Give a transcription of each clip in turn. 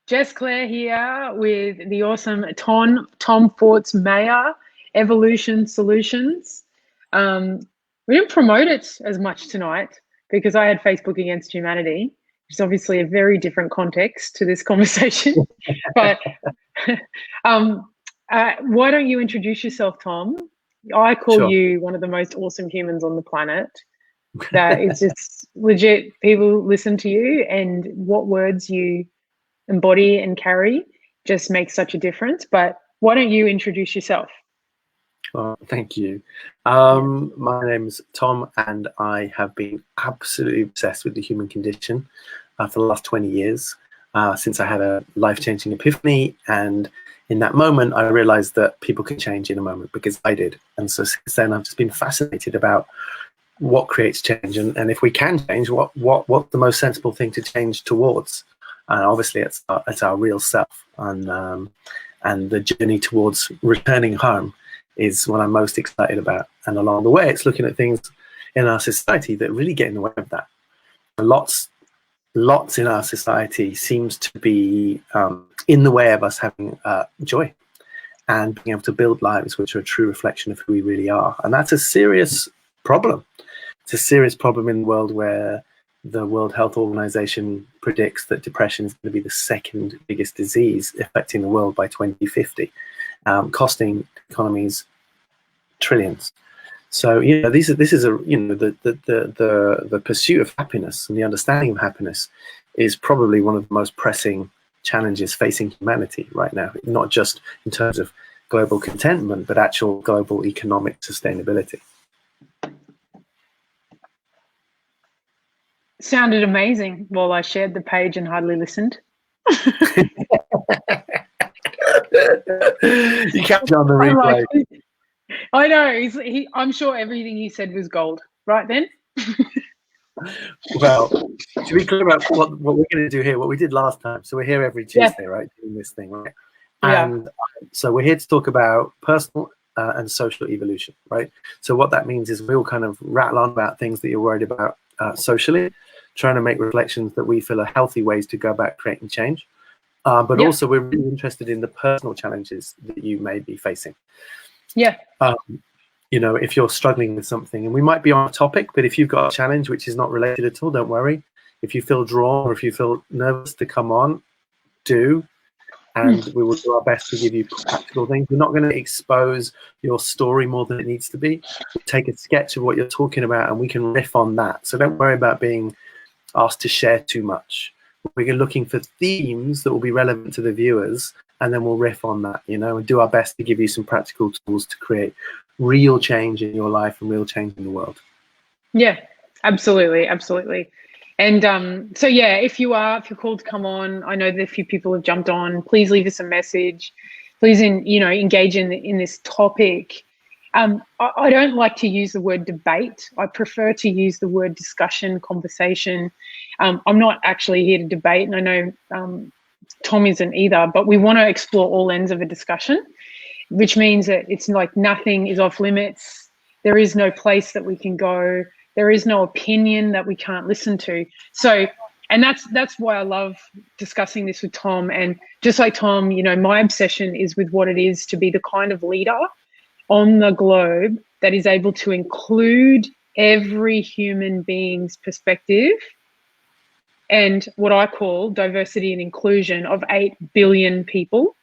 Jess Claire here with the awesome Tom Forts Mayer, Evolution Solutions. We didn't promote it as much tonight because I had Facebook Against Humanity, which is obviously a very different context to this conversation. But why don't you introduce yourself, Tom? I call you one of the most awesome humans on the planet. That is just legit. People listen to you, and what words you embody and carry just makes such a difference. But why don't you introduce yourself? Oh, thank you. My name is Tom, and I have been absolutely obsessed with the human condition for the last 20 years, since I had a life-changing epiphany. And in that moment, I realized that people can change in a moment, because I did. And so since then, I've just been fascinated about what creates change, and if we can change, what's the most sensible thing to change towards. And obviously it's our real self, and the journey towards returning home is what I'm most excited about. And along the way, it's looking at things in our society that really get in the way of that. Lots in our society seems to be in the way of us having joy and being able to build lives which are a true reflection of who we really are. And that's a serious problem. It's a serious problem in the world where the World Health Organization predicts that depression is going to be the second biggest disease affecting the world by 2050, costing economies trillions. So this is the pursuit of happiness and the understanding of happiness is probably one of the most pressing challenges facing humanity right now, not just in terms of global contentment, but actual global economic sustainability. Sounded amazing while I shared the page and hardly listened. You catch on the replay. I know. I'm sure everything he said was gold. Right then? Well, to be clear about what we're going to do here, what we did last time. So we're here every Tuesday, right, doing this thing, right? And so we're here to talk about personal and social evolution, right? So what that means is we'll kind of rattle on about things that you're worried about socially, trying to make reflections that we feel are healthy ways to go about creating change. But also we're really interested in the personal challenges that you may be facing. If you're struggling with something, and we might be on a topic, but if you've got a challenge which is not related at all, don't worry. If you feel drawn or if you feel nervous to come on, do. And we will do our best to give you practical things. We're not going to expose your story more than it needs to be. We'll take a sketch of what you're talking about and we can riff on that. So don't worry about being asked to share too much. We're looking for themes that will be relevant to the viewers, and then we'll riff on that, and do our best to give you some practical tools to create real change in your life and real change in the world. Yeah, absolutely. And if you're called to come on, I know that a few people have jumped on. Please leave us a message. Please, engage in this topic. I don't like to use the word debate. I prefer to use the word discussion, conversation. I'm not actually here to debate, and I know Tom isn't either. But we want to explore all ends of a discussion, which means that it's like nothing is off limits. There is no place that we can go. There is no opinion that we can't listen to. So, and that's why I love discussing this with Tom. And just like Tom, my obsession is with what it is to be the kind of leader on the globe that is able to include every human being's perspective and what I call diversity and inclusion of 8 billion people,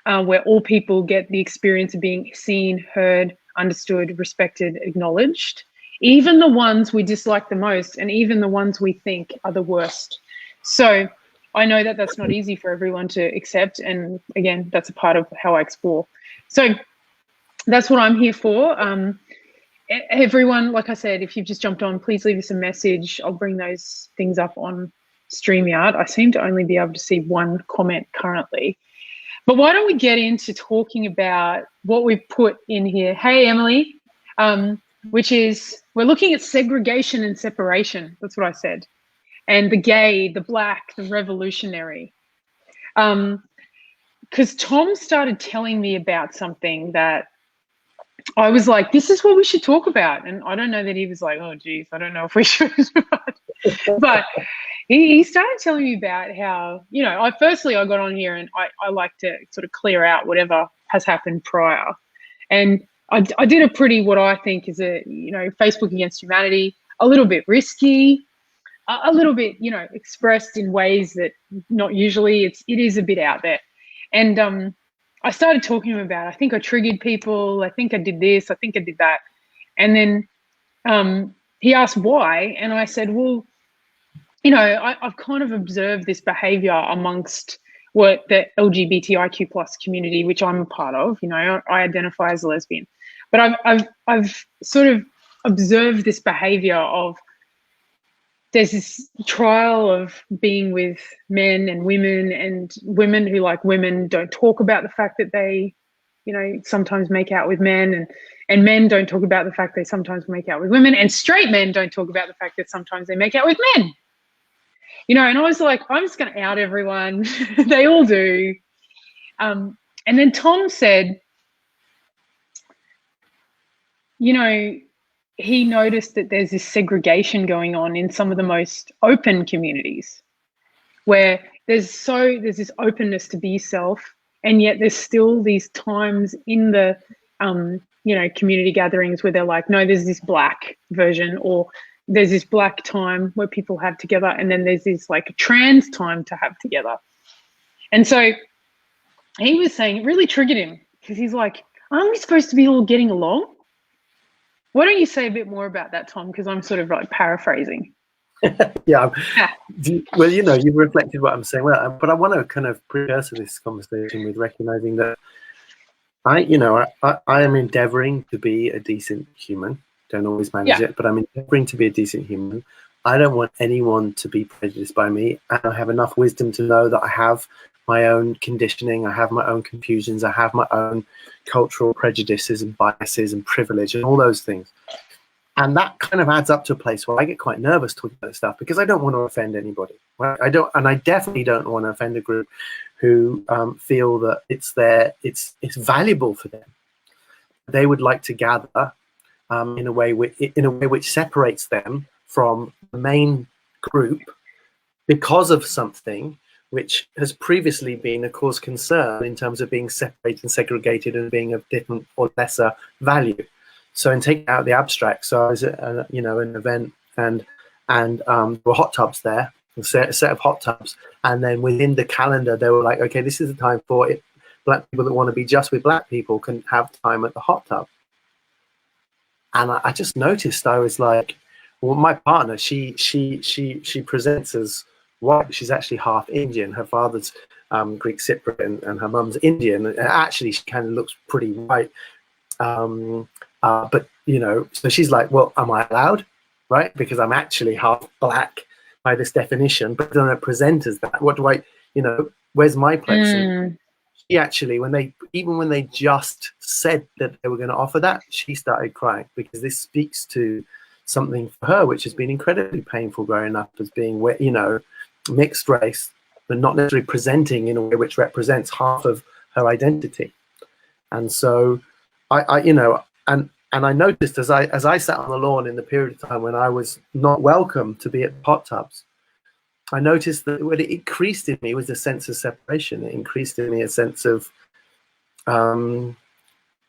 where all people get the experience of being seen, heard, understood, respected, acknowledged. Even the ones we dislike the most, and even the ones we think are the worst. So I know that that's not easy for everyone to accept. And again, that's a part of how I explore. So that's what I'm here for. Everyone, like I said, if you've just jumped on, please leave us a message. I'll bring those things up on StreamYard. I seem to only be able to see one comment currently. But why don't we get into talking about what we've put in here? Hey, Emily. Which is, we're looking at segregation and separation. That's what I said. And the gay, the black, the revolutionary. Because Tom started telling me about something that I was like, this is what we should talk about. And I don't know that he was like, oh, geez, I don't know if we should. But he started telling me about how, you know, I got on here and I like to sort of clear out whatever has happened prior. And I did a pretty, what I think is a, you know, Facebook against humanity, a little bit risky, a little bit, you know, expressed in ways that not usually. It is a bit out there. And I started talking to him about, I think I triggered people. I think I did this. I think I did that. And then he asked why. And I said, well, you know, I've kind of observed this behavior amongst what the LGBTIQ plus community, which I'm a part of. You know, I identify as a lesbian, but I've sort of observed this behavior of, there's this trial of being with men and women who, like, women don't talk about the fact that they, you know, sometimes make out with men, and men don't talk about the fact they sometimes make out with women, and straight men don't talk about the fact that sometimes they make out with men. You know, and I was like, I'm just going to out everyone. They all do. And then Tom said, you know, he noticed that there's this segregation going on in some of the most open communities, where there's this openness to be yourself, and yet there's still these times in the you know, community gatherings where they're like, no, there's this black version, or there's this black time where people have together, and then there's this like trans time to have together. And so he was saying it really triggered him, because he's like, aren't we supposed to be all getting along? Why don't you say a bit more about that, Tom? Because I'm sort of like paraphrasing. Yeah. Well, you know, you've reflected what I'm saying. Well, but I want to kind of precursor this conversation with recognizing that I am endeavoring to be a decent human. Don't always manage it, but I'm endeavoring to be a decent human. I don't want anyone to be prejudiced by me, and I have enough wisdom to know that I have my own conditioning, I have my own confusions, I have my own cultural prejudices and biases and privilege and all those things. And that kind of adds up to a place where I get quite nervous talking about this stuff, because I don't want to offend anybody. Right? I definitely don't want to offend a group who feel that it's valuable for them. They would like to gather in a way which separates them from the main group because of something which has previously been a cause concern in terms of being separated and segregated and being of different or lesser value. So in taking out the abstract, so I was at an event, and there were hot tubs there, a set of hot tubs, and then within the calendar they were like, okay, this is the time for it. Black people that want to be just with black people can have time at the hot tub. And I just noticed, I was like, well, my partner, she presents as white. She's actually half Indian. Her father's Greek Cypriot, and her mum's Indian. And actually, she kind of looks pretty white. But, you know, so she's like, well, am I allowed? Right? Because I'm actually half black by this definition, but I don't present as that. What do I, you know, where's my place? And she actually, when they just said that they were going to offer that, she started crying, because this speaks to something for her which has been incredibly painful growing up as being, you know, mixed race, but not necessarily presenting in a way which represents half of her identity. And so I you know, and I noticed as I sat on the lawn in the period of time when I was not welcome to be at hot tubs, I noticed that what it increased in me was a sense of separation. It increased in me a sense of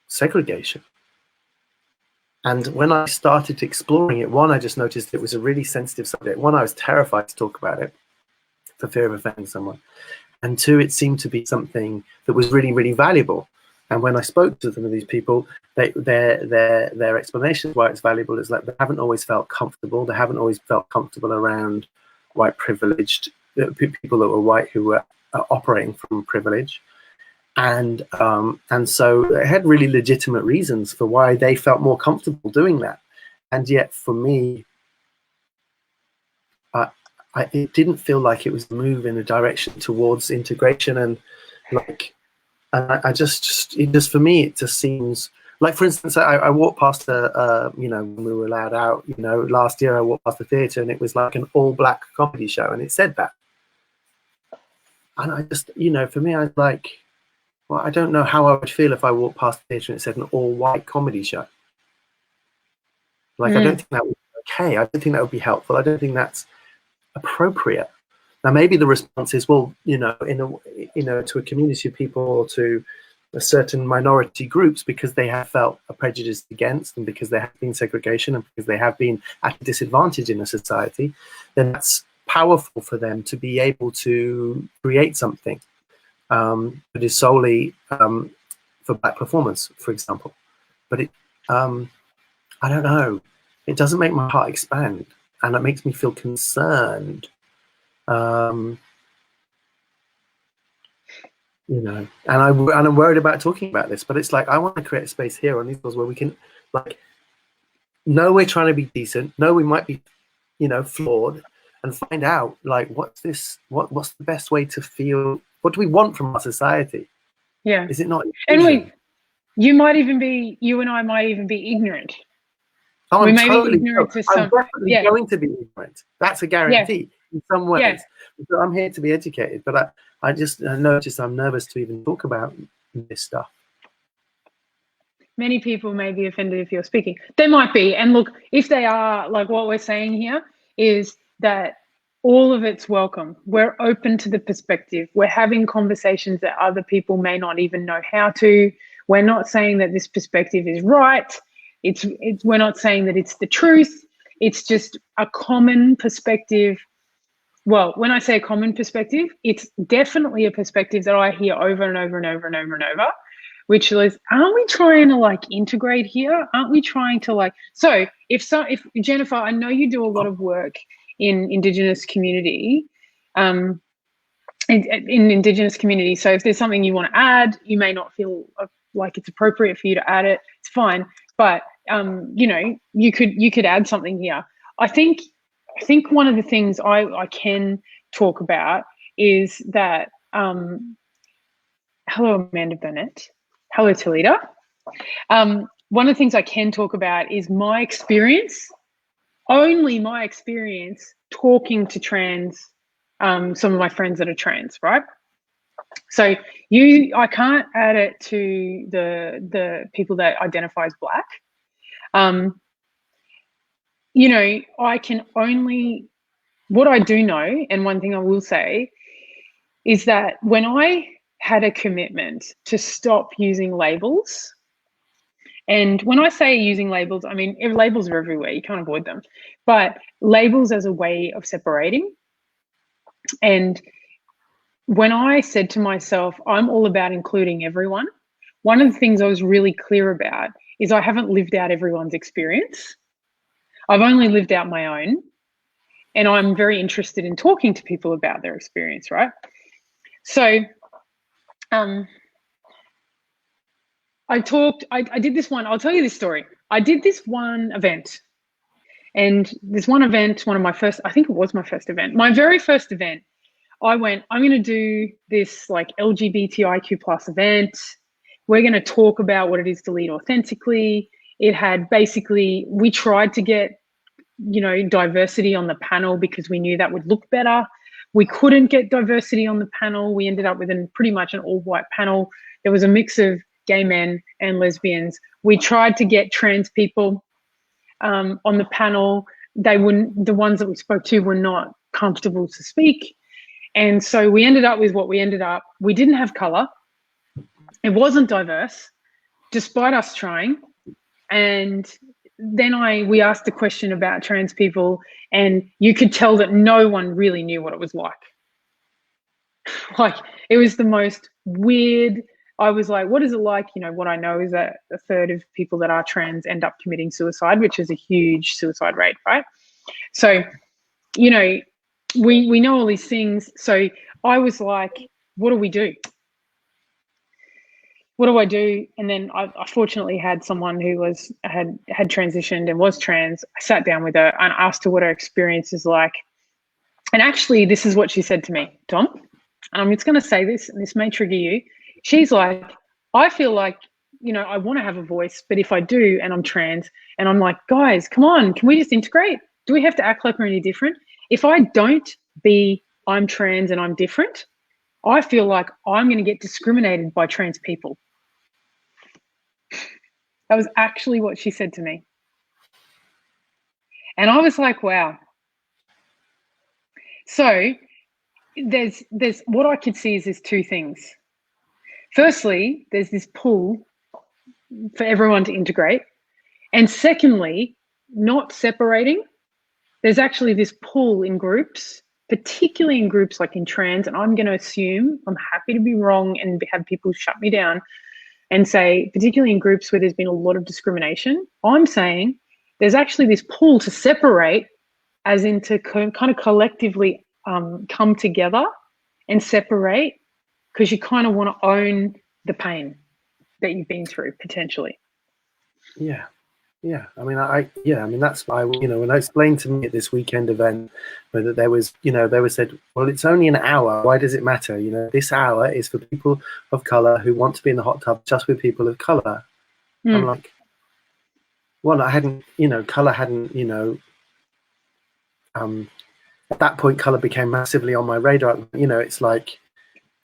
segregation. And when I started exploring it, one, I just noticed it was a really sensitive subject. One, I was terrified to talk about it for fear of offending someone. And two, it seemed to be something that was really, really valuable. And when I spoke to some of these people, their explanations why it's valuable is like they haven't always felt comfortable. They haven't always felt comfortable around white privileged people that were white who were operating from privilege. And so they had really legitimate reasons for why they felt more comfortable doing that. And yet for me, it didn't feel like it was a move in a direction towards integration. And like, it just for me, it just seems like, for instance, I walked past you know, when we were allowed out, you know, last year I walked past the theatre and it was like an all black comedy show and it said that. And I just, you know, for me, I was like, well, I don't know how I would feel if I walked past the theatre and it said an all-white comedy show. Like, I don't think that would be okay. I don't think that would be helpful. I don't think that's appropriate. Now, maybe the response is, well, to a community of people or to a certain minority groups, because they have felt a prejudice against, and because there have been segregation, and because they have been at a disadvantage in a society, then that's powerful for them to be able to create something that is solely for Black performance, for example. But I don't know, it doesn't make my heart expand, and it makes me feel concerned. And I'm worried about talking about this, but it's like, I want to create a space here on these calls where we can, like, know we're trying to be decent, know we might be, flawed, and find out, like, what's the best way to feel, what do we want from our society? Yeah. Is it not? And you and I might even be ignorant. Oh, we I'm may totally be ignorant to some. I'm definitely going to be ignorant. That's a guarantee in some ways. Yeah. So I'm here to be educated, but I noticed I'm nervous to even talk about this stuff. Many people may be offended if you're speaking. They might be. And look, if they are, like, what we're saying here is that all of it's welcome. We're open to the perspective. We're having conversations that other people may not even know how to. We're not saying that this perspective is right. We're not saying that it's the truth. It's just a common perspective. Well, when I say a common perspective, it's definitely a perspective that I hear over and over and over and over and over, which is, aren't we trying to, like, integrate here? Aren't we trying to, like, so if Jennifer, I know you do a lot of work in Indigenous community, in Indigenous community. So if there's something you want to add, you may not feel like it's appropriate for you to add it. It's fine. But, you could add something here. I think one of the things I can talk about is that, hello, Amanda Bennett. Hello, Talita. One of the things I can talk about is my experience, only my experience, talking to trans, some of my friends that are trans, right? So I can't add it to the people that identify as Black. I can only, what I do know, and one thing I will say is that when I had a commitment to stop using labels, and when I say using labels, I mean, labels are everywhere, you can't avoid them, but labels as a way of separating. And when I said to myself, I'm all about including everyone, one of the things I was really clear about is I haven't lived out everyone's experience. I've only lived out my own. And I'm very interested in talking to people about their experience, right? So I did this one, I'll tell you this story. I did this one event, and this one event, one of my first, I think it was my first event, my very first event, I went, I'm going to do this, like, LGBTIQ plus event. We're going to talk about what it is to lead authentically. It had basically, we tried to get, diversity on the panel because we knew that would look better. We couldn't get diversity on the panel. We ended up with pretty much an all-white panel. There was a mix of gay men and lesbians. We tried to get trans people on the panel. The ones that we spoke to were not comfortable to speak. And so we ended up with what we ended up. We didn't have color. It wasn't diverse, despite us trying. And then we asked a question about trans people, and you could tell that no one really knew what it was like. Like, it was the most weird. I was like, what is it like? What I know is that a third of people that are trans end up committing suicide, which is a huge suicide rate, right? So, we know all these things. So I was like, what do we do? What do I do? And then I fortunately had someone who had transitioned and was trans. I sat down with her and asked her what her experience is like. And actually, this is what she said to me, Tom, and I'm just going to say this, and this may trigger you. She's like, I feel like, I want to have a voice, but if I do and I'm trans, and I'm like, guys, come on, can we just integrate? Do we have to act like we're any different? If I don't I'm trans and I'm different, I feel like I'm going to get discriminated by trans people. That was actually what she said to me. And I was like, wow. So there's what I could see is there's two things. Firstly, there's this pull for everyone to integrate. And secondly, not separating. There's actually this pull in groups, particularly in groups like in trans, and I'm going to assume, I'm happy to be wrong and have people shut me down and say, particularly in groups where there's been a lot of discrimination, I'm saying there's actually this pull to separate, as in to kind of collectively come together and separate, because you kind of want to own the pain that you've been through potentially. Yeah. I mean, that's why, when I explained to me at this weekend event whether there was, they were said, well, it's only an hour. Why does it matter? This hour is for people of color who want to be in the hot tub just with people of color. I'm like, well, I hadn't, color hadn't, at that point, color became massively on my radar. It's like,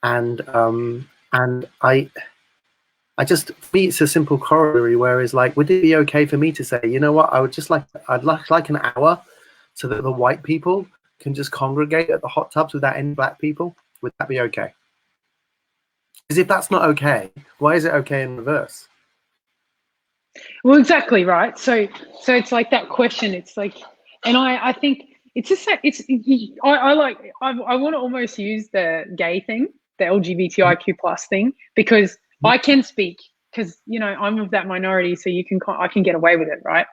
and I just, for me, it's a simple corollary. Whereas, like, would it be okay for me to say, you know what, I'd like an hour so that the white people can just congregate at the hot tubs without any black people? Would that be okay? Because if that's not okay, why is it okay in reverse? Well, exactly right. So it's like that question. It's like, and I think it's just that I want to almost use the gay thing, the LGBTIQ plus thing, because I can speak, because I'm of that minority, so I can get away with it, right?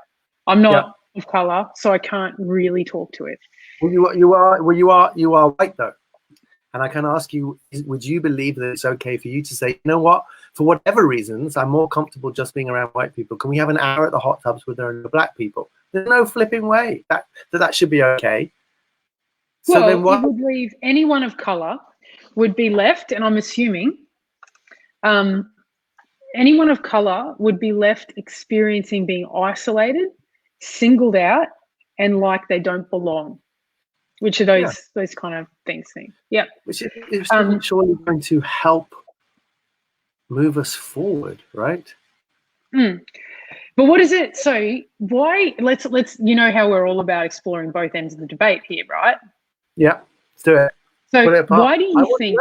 I'm not of color, so I can't really talk to it. Well, you are white though, and I can ask you: would you believe that it's okay for you to say, you know what, for whatever reasons, I'm more comfortable just being around white people? Can we have an hour at the hot tubs where there are no black people? There's no flipping way that should be okay. So well, then why? It would leave anyone of color would be left, and I'm assuming. Anyone of color would be left experiencing being isolated, singled out, and like they don't belong. Which are those kind of things? Yeah. Which is surely going to help move us forward, right? But what is it? So why? Let's how we're all about exploring both ends of the debate here, right? Yeah, let's do it. So why do you think?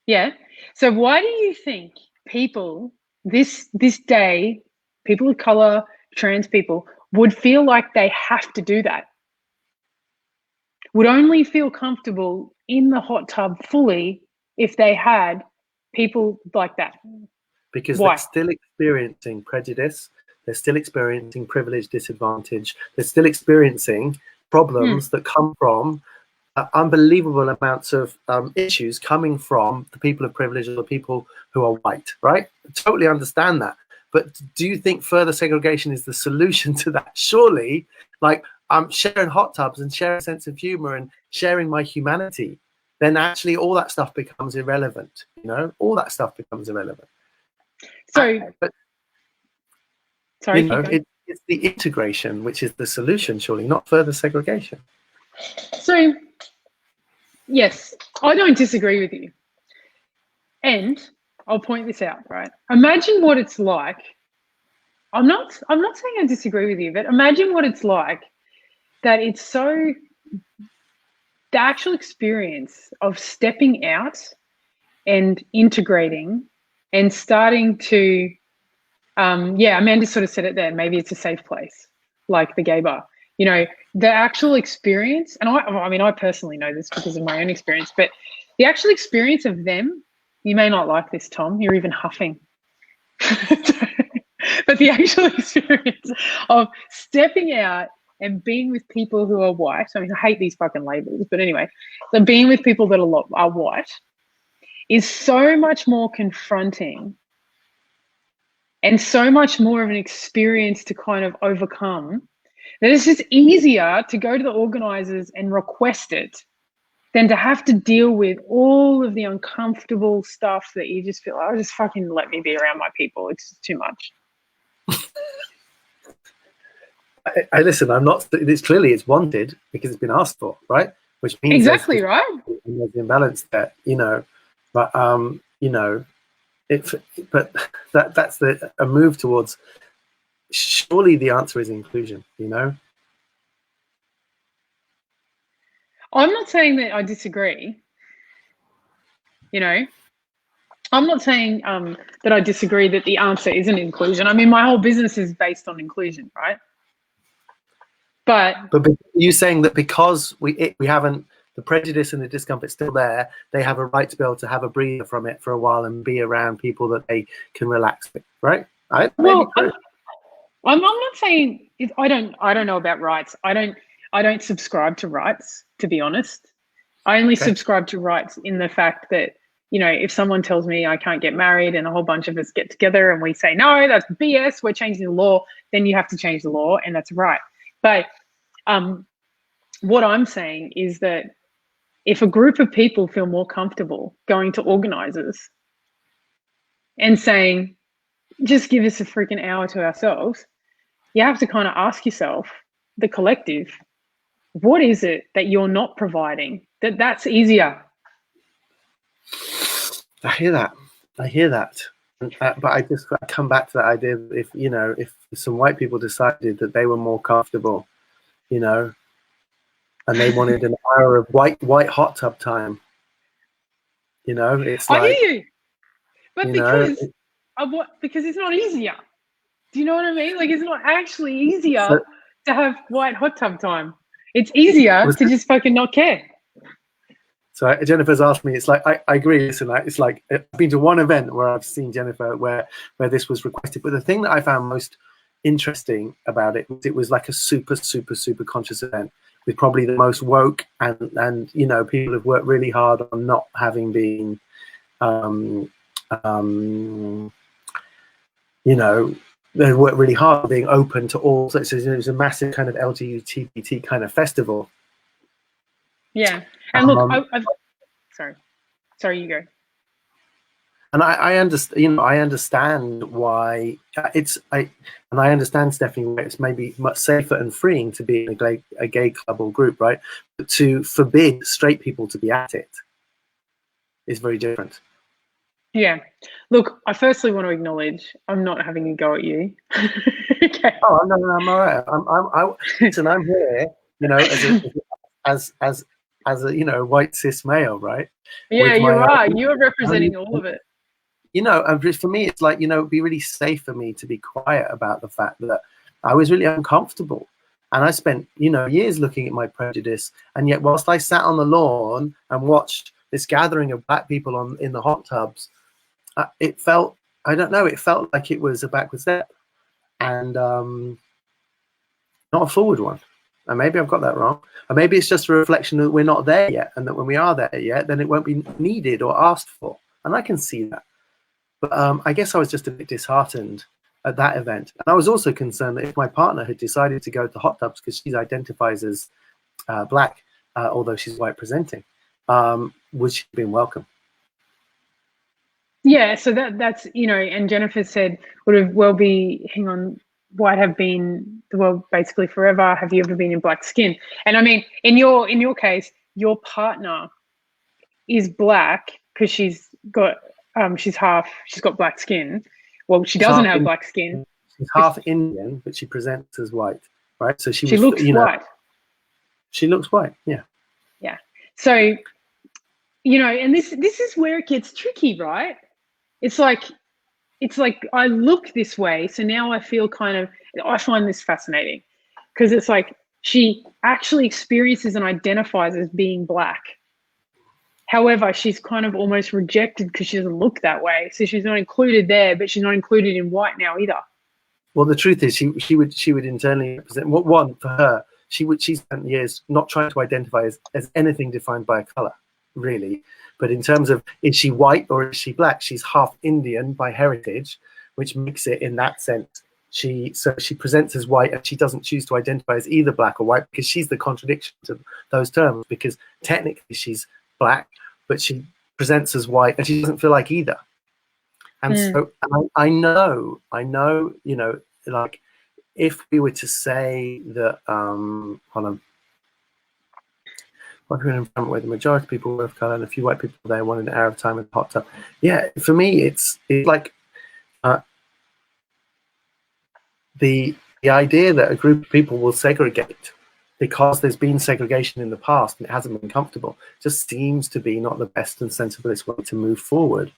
Yeah. So why do you think people this day, people of color, trans people, would feel like they have to do that? Would only feel comfortable in the hot tub fully if they had people like that? Because they're still experiencing prejudice, they're still experiencing privilege, disadvantage, they're still experiencing problems that come from unbelievable amounts of issues coming from the people of privilege or the people who are white, right? I totally understand that. But do you think further segregation is the solution to that? Surely, like, I'm sharing hot tubs and sharing a sense of humor and sharing my humanity, then actually all that stuff becomes irrelevant. All that stuff becomes irrelevant. So, sorry, it's the integration which is the solution, surely, not further segregation. So, yes, I don't disagree with you. And I'll point this out, right? Imagine what it's like. I'm not saying I disagree with you, but imagine what it's like that it's so, the actual experience of stepping out and integrating and starting to, Amanda sort of said it there, maybe it's a safe place, like the gay bar. The actual experience, and I personally know this because of my own experience, but the actual experience of them, you may not like this, Tom, you're even huffing. But the actual experience of stepping out and being with people who are white, I mean, I hate these fucking labels, but anyway, so being with people that are white is so much more confronting and so much more of an experience to kind of overcome, that it's just easier to go to the organizers and request it than to have to deal with all of the uncomfortable stuff that you just feel, oh, just fucking let me be around my people. It's too much. I listen, I'm not, it's clearly it's wanted because it's been asked for, right? Which means exactly right. There's the imbalance there, but but that's a move towards, surely the answer is inclusion, I'm not saying that I disagree. You know, I'm not saying that I disagree that the answer isn't inclusion. I mean, my whole business is based on inclusion, right? But you saying that because we haven't, the prejudice and the discomfort still there, they have a right to be able to have a breather from it for a while and be around people that they can relax with, right? well, I'm not saying I don't know about rights. I don't subscribe to rights, to be honest. I only subscribe to rights in the fact that, if someone tells me I can't get married and a whole bunch of us get together and we say, no, that's BS, we're changing the law, then you have to change the law, and that's right. But what I'm saying is that if a group of people feel more comfortable going to organizers and saying, just give us a freaking hour to ourselves, you have to kind of ask yourself, the collective, what is it that you're not providing that's easier? I hear that. But I come back to that idea that if some white people decided that they were more comfortable, and they wanted an hour of white hot tub time, it's I like, hear you, but because it's not easier. Do you know what I mean? Like, it's not actually easier to have white hot tub time. It's easier to just fucking not care. So Jennifer's asked me, it's like, I agree. Listen, it's like, I've been to one event where I've seen Jennifer where this was requested. But the thing that I found most interesting about it was like a super, super, super conscious event with probably the most woke and people have worked really hard on not having been, they worked really hard on being open to all. So it was a massive kind of LGBT kind of festival. Yeah. And look, sorry, you go. And I understand, I understand why I understand, Stephanie, why it's maybe much safer and freeing to be in a gay club or group, right? But to forbid straight people to be at it is very different. Yeah. Look, I firstly want to acknowledge I'm not having a go at you. Okay. Oh no, I'm all right. Listen, I'm here, as a white cis male, right? Yeah, you are. You are representing all of it. For me, it's like, it'd be really safe for me to be quiet about the fact that I was really uncomfortable. And I spent, years looking at my prejudice. And yet, whilst I sat on the lawn and watched this gathering of black people in the hot tubs, it felt, I don't know, it felt like it was a backward step and not a forward one. And maybe I've got that wrong. Or maybe it's just a reflection that we're not there yet. And that when we are there yet, then it won't be needed or asked for. And I can see that. But I guess I was just a bit disheartened at that event. And I was also concerned that if my partner had decided to go to hot tubs because she identifies as black, although she's white presenting, would she have been welcome? Yeah, so that's, and Jennifer said, would have well be, hang on, white have been the world basically forever. Have you ever been in black skin? And I mean, in your case, your partner is black because she's got black skin. Well, she doesn't have black skin. She's half Indian, but she presents as white, right? So she looks white. She looks white, yeah. Yeah. So, and this is where it gets tricky, right? It's like I look this way, so now I feel I find this fascinating because it's like she actually experiences and identifies as being black. However, she's kind of almost rejected because she doesn't look that way. So she's not included there, but she's not included in white now either. Well, the truth is she would internally represent one for her. She spent years not trying to identify as anything defined by a color, really. But in terms of, is she white or is she black? She's half Indian by heritage, which makes it, in that sense, she presents as white and she doesn't choose to identify as either black or white because she's the contradiction to those terms, because technically she's black, but she presents as white and she doesn't feel like either. And so I know, like, if we were to say that, hold on, like we're in an environment where the majority of people were of color and a few white people there wanted an hour of time in the hot tub. Yeah, for me, it's like the idea that a group of people will segregate because there's been segregation in the past and it hasn't been comfortable, just seems to be not the best and sensiblest way to move forward.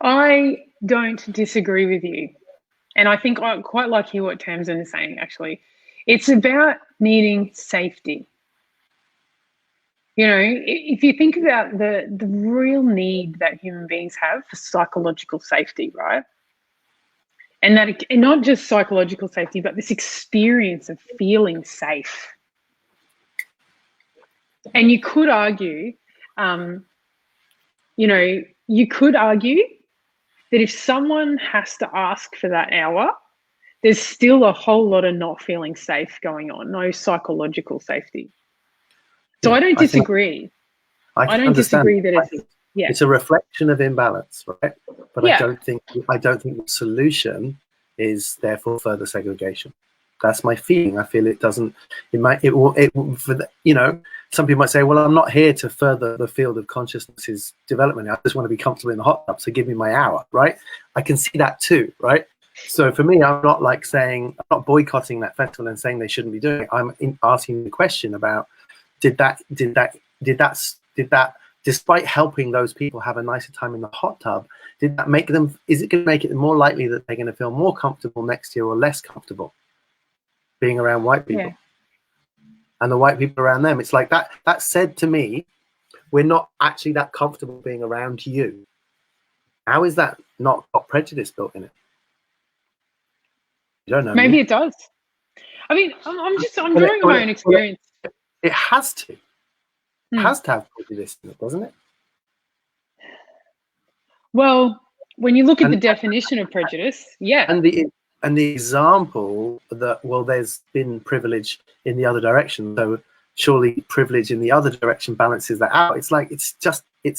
I don't disagree with you. And I think I quite like hear what Tamsin is saying, actually. It's about needing safety. You know, if you think about the real need that human beings have for psychological safety, right? And that, and not just psychological safety, but this experience of feeling safe. And you could argue, you could argue that if someone has to ask for that hour, there's still a whole lot of not feeling safe going on, no psychological safety. So I don't disagree. I don't disagree that it's a reflection of imbalance, right? But I don't think the solution is therefore further segregation. That's my feeling. I feel it doesn't. Some people might say, well, I'm not here to further the field of consciousness's development. I just want to be comfortable in the hot tub, so give me my hour, right? I can see that too, right? So for me, I'm not boycotting that festival and saying they shouldn't be doing it. I'm asking the question about did that, despite helping those people have a nicer time in the hot tub, did that make them? Is it going to make it more likely that they're going to feel more comfortable next year or less comfortable being around white people? Yeah. And the white people around them? It's like that. That said to me, we're not actually that comfortable being around you. How is that not got prejudice built in it? You don't know. Maybe it does. I mean, I'm drawing on my own experience. It has to. It has to have prejudice in it, doesn't it? Well, when you look at the definition of prejudice, yeah. And the example that, well, there's been privilege in the other direction, so surely privilege in the other direction balances that out. It's like it's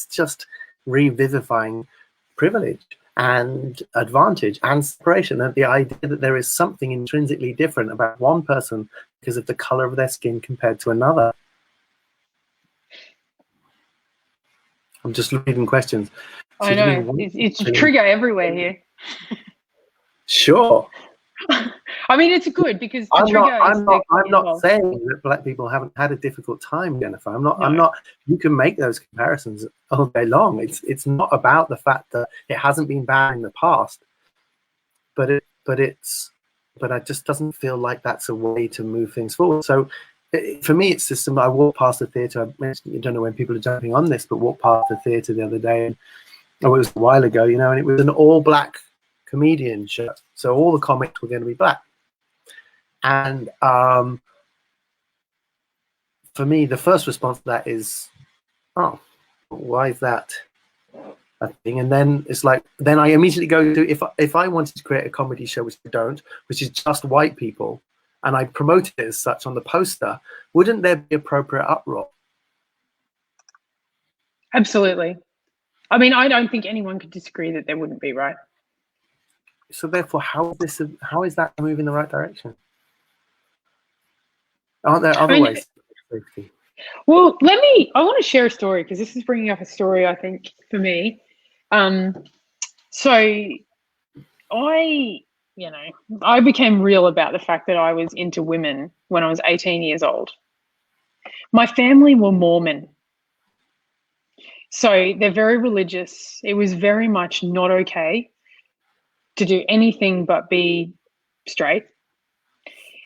just revivifying privilege and advantage and separation, and the idea that there is something intrinsically different about one person because of the color of their skin compared to another. I'm just reading questions. I know, it's trigger everywhere here. Sure. I mean, it's good because I'm not saying that black people haven't had a difficult time, Jennifer. I'm not. You can make those comparisons all day long. It's not about the fact that it hasn't been bad in the past, but it just doesn't feel like that's a way to move things forward. So for me, it's just I walked past the theatre. I don't know when people are jumping on this, but walked past the theatre the other day, and it was a while ago, and it was an all-black comedian shirt, so all the comics were going to be black. And for me, the first response to that is, oh, why is that a thing? And then it's like, then I immediately go to, if I wanted to create a comedy show, which I don't, which is just white people, and I promoted it as such on the poster, wouldn't there be appropriate uproar? Absolutely. I mean, I don't think anyone could disagree that there wouldn't be, right? So therefore, how is that a move in the right direction? Aren't there other ways? Well, I want to share a story because this is bringing up a story, I think, for me. So I became real about the fact that I was into women when I was 18 years old. My family were Mormon. So they're very religious. It was very much not okay to do anything but be straight.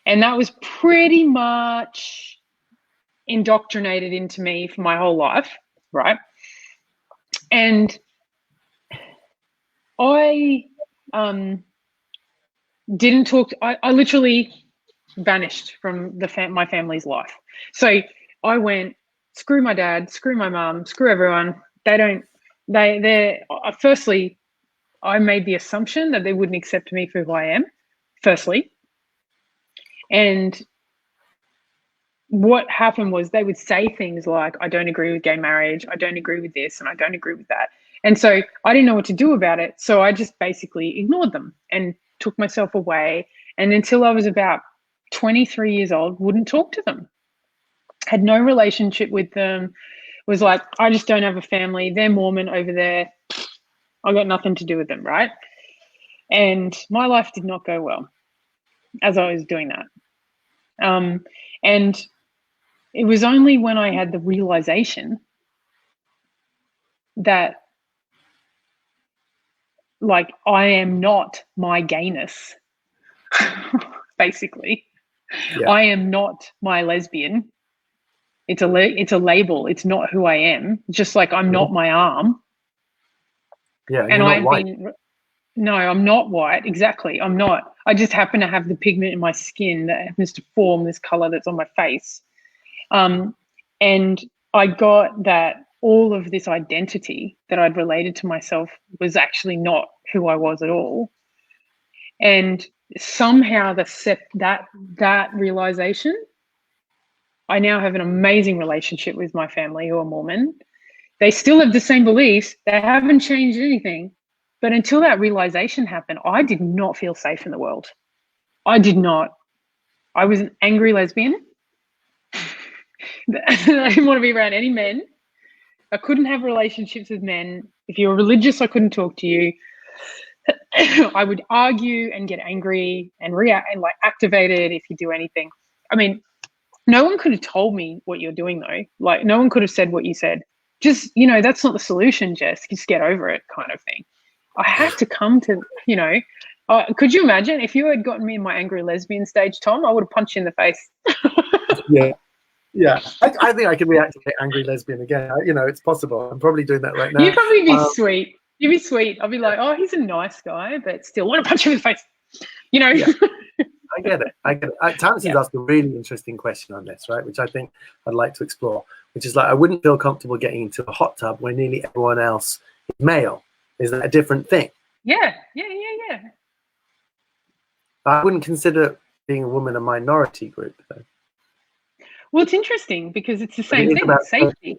And that was pretty much indoctrinated into me for my whole life, right? And I didn't talk. I literally vanished from my family's life. So I went, screw my dad, screw my mum, screw everyone. Firstly, I made the assumption that they wouldn't accept me for who I am, firstly. And what happened was they would say things like, I don't agree with gay marriage, I don't agree with this, and I don't agree with that. And so I didn't know what to do about it. So I just basically ignored them and took myself away. And until I was about 23 years old, wouldn't talk to them. Had no relationship with them. Was like, I just don't have a family. They're Mormon over there. I got nothing to do with them, right? And my life did not go well as I was doing that. And it was only when I had the realization that, like, I am not my gayness, basically. Yeah. I am not my lesbian. It's a label. It's not who I am. Just like I'm not my arm. Yeah, And you're not I've white. no, I'm not white. Exactly. I'm not. I just happen to have the pigment in my skin that happens to form this color that's on my face. And I got that all of this identity that I'd related to myself was actually not who I was at all. And somehow that realization, I now have an amazing relationship with my family who are Mormon. They still have the same beliefs. They haven't changed anything. But until that realization happened, I did not feel safe in the world. I did not. I was an angry lesbian. I didn't want to be around any men. I couldn't have relationships with men. If you were religious, I couldn't talk to you. I would argue and get angry and react and like activated if you do anything. I mean, no one could have told me what you're doing though. Like no one could have said what you said. Just, that's not the solution, Jess. Just get over it kind of thing. I had to come to, could you imagine if you had gotten me in my angry lesbian stage, Tom, I would have punched you in the face. Yeah. Yeah, I think I can reactivate angry lesbian again. It's possible. I'm probably doing that right now. You'd probably be sweet. You'd be sweet. I'd be like, oh, he's a nice guy, but still want to punch him in the face. Yeah. I get it. Tanson's asked a really interesting question on this, right? Which I think I'd like to explore, which is like, I wouldn't feel comfortable getting into a hot tub where nearly everyone else is male. Is that a different thing? Yeah. I wouldn't consider being a woman a minority group, though. Well, it's interesting because it's the same thing. Safety.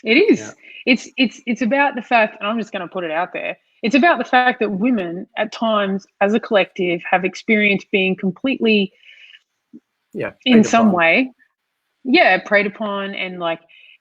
It is. Yeah. It's about the fact, and I'm just going to put it out there. It's about the fact that women, at times, as a collective, have experienced being completely, in some way, preyed upon, and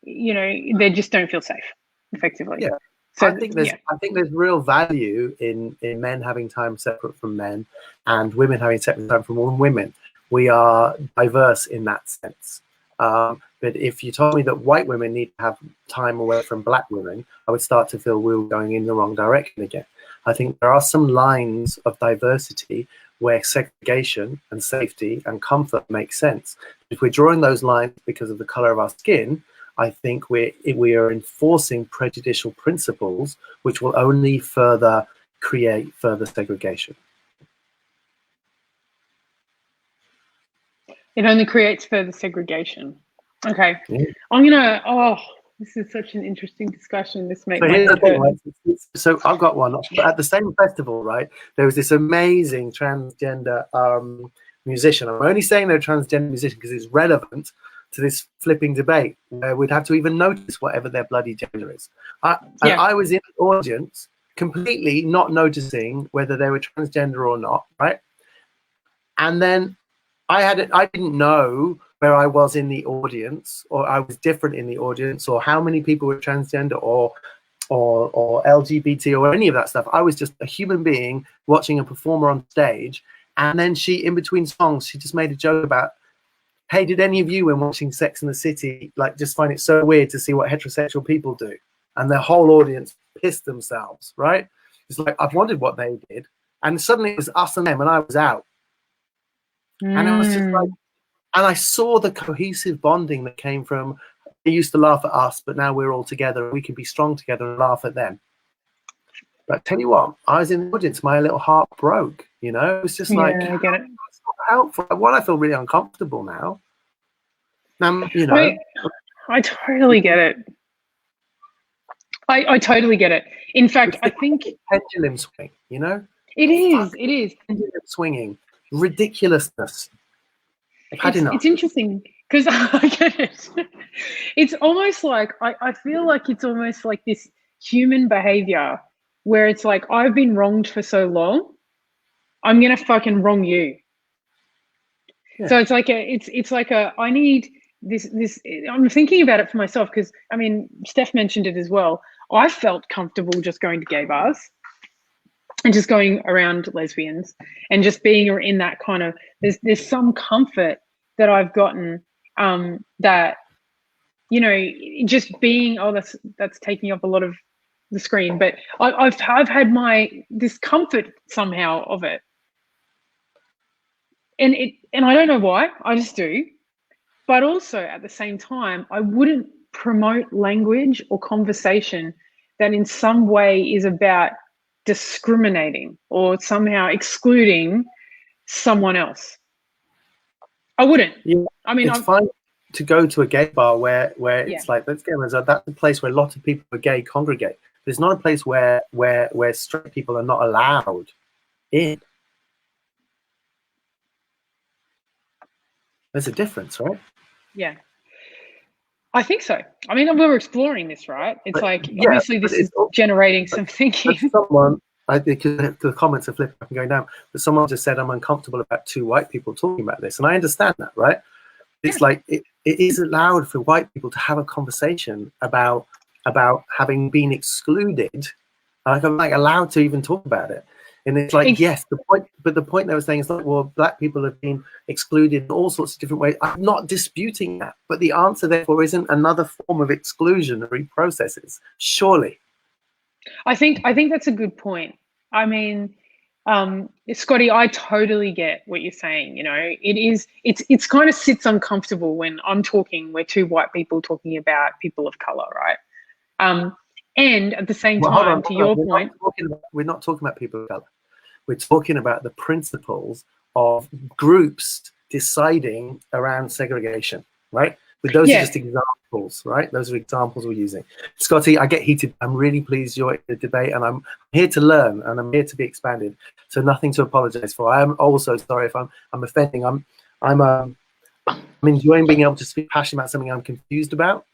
they just don't feel safe, effectively. Yeah. So I think there's real value in men having time separate from men, and women having separate time from women. We are diverse in that sense. But if you told me that white women need to have time away from black women, I would start to feel we were going in the wrong direction again. I think there are some lines of diversity where segregation and safety and comfort make sense. If we're drawing those lines because of the color of our skin, I think we are enforcing prejudicial principles, which will only create further segregation. It only creates further segregation. Okay. Yeah. This is such an interesting discussion. This makes my head hurt. Right? So I've got one. At the same festival, right, there was this amazing transgender musician. I'm only saying they're a transgender musician because it's relevant to this flipping debate where we'd have to even notice whatever their bloody gender is. And I was in the audience completely not noticing whether they were transgender or not, right? And then I didn't know where I was in the audience, or I was different in the audience, or how many people were transgender or LGBT or any of that stuff. I was just a human being watching a performer on stage. And then she, in between songs, she just made a joke about, hey, did any of you, when watching Sex and the City, just find it so weird to see what heterosexual people do? And the whole audience pissed themselves, right? It's like, I've wondered what they did. And suddenly it was us and them, and I was out. And it was just like, and I saw the cohesive bonding that came from, they used to laugh at us, but now we're all together. We can be strong together and laugh at them. But I tell you what, I was in the audience, my little heart broke, It was just like, I get it. That's not helpful. One, I feel really uncomfortable now. I totally get it. I totally get it. In fact, I think pendulum swing, It is. Pendulum swinging. Ridiculousness. I've had enough. It's interesting because I get it. It's almost like I feel like it's almost like this human behavior where it's like, I've been wronged for so long, I'm gonna fucking wrong you. Yeah. So it's like I need this. I'm thinking about it for myself because Steph mentioned it as well. I felt comfortable just going to gay bars and just going around lesbians and just being in that kind of, there's some comfort that I've gotten, that, you know, just being, oh, that's taking up a lot of the screen, but I've had my discomfort somehow of it, and I don't know why, I just do. But also at the same time, I wouldn't promote language or conversation that in some way is about discriminating or somehow excluding someone else. I wouldn't. Yeah, I mean, it's fine to go to a gay bar where Yeah. it's like, let's go. That's a place where lots of people who are gay congregate. But it's not a place where straight people are not allowed in. There's a difference, right? Yeah. I think so. I mean, we're exploring this, right? It's But, like, yeah, obviously this is generating some thinking. Someone, I think the comments are flipping up and going down, but someone just said, I'm uncomfortable about two white people talking about this. And I understand that, right? It's like, it is allowed for white people to have a conversation about having been excluded. Like, I'm like allowed to even talk about it. And it's like, yes, the point they were saying is like, well, black people have been excluded in all sorts of different ways. I'm not disputing that, but the answer therefore isn't another form of exclusionary processes, surely. I think that's a good point. I mean, Scotty, I totally get what you're saying. You know, it's kind of sits uncomfortable when we're two white people talking about people of color, right? And at the same time, to your point, we're not talking about people of color. We're talking about the principles of groups deciding around segregation, right? But those are just examples, right? Those are examples we're using. Scotty, I get heated. I'm really pleased you're in the debate, and I'm here to learn, and I'm here to be expanded. So nothing to apologize for. I am also sorry if I'm offending. I'm enjoying being able to speak passionate about something I'm confused about,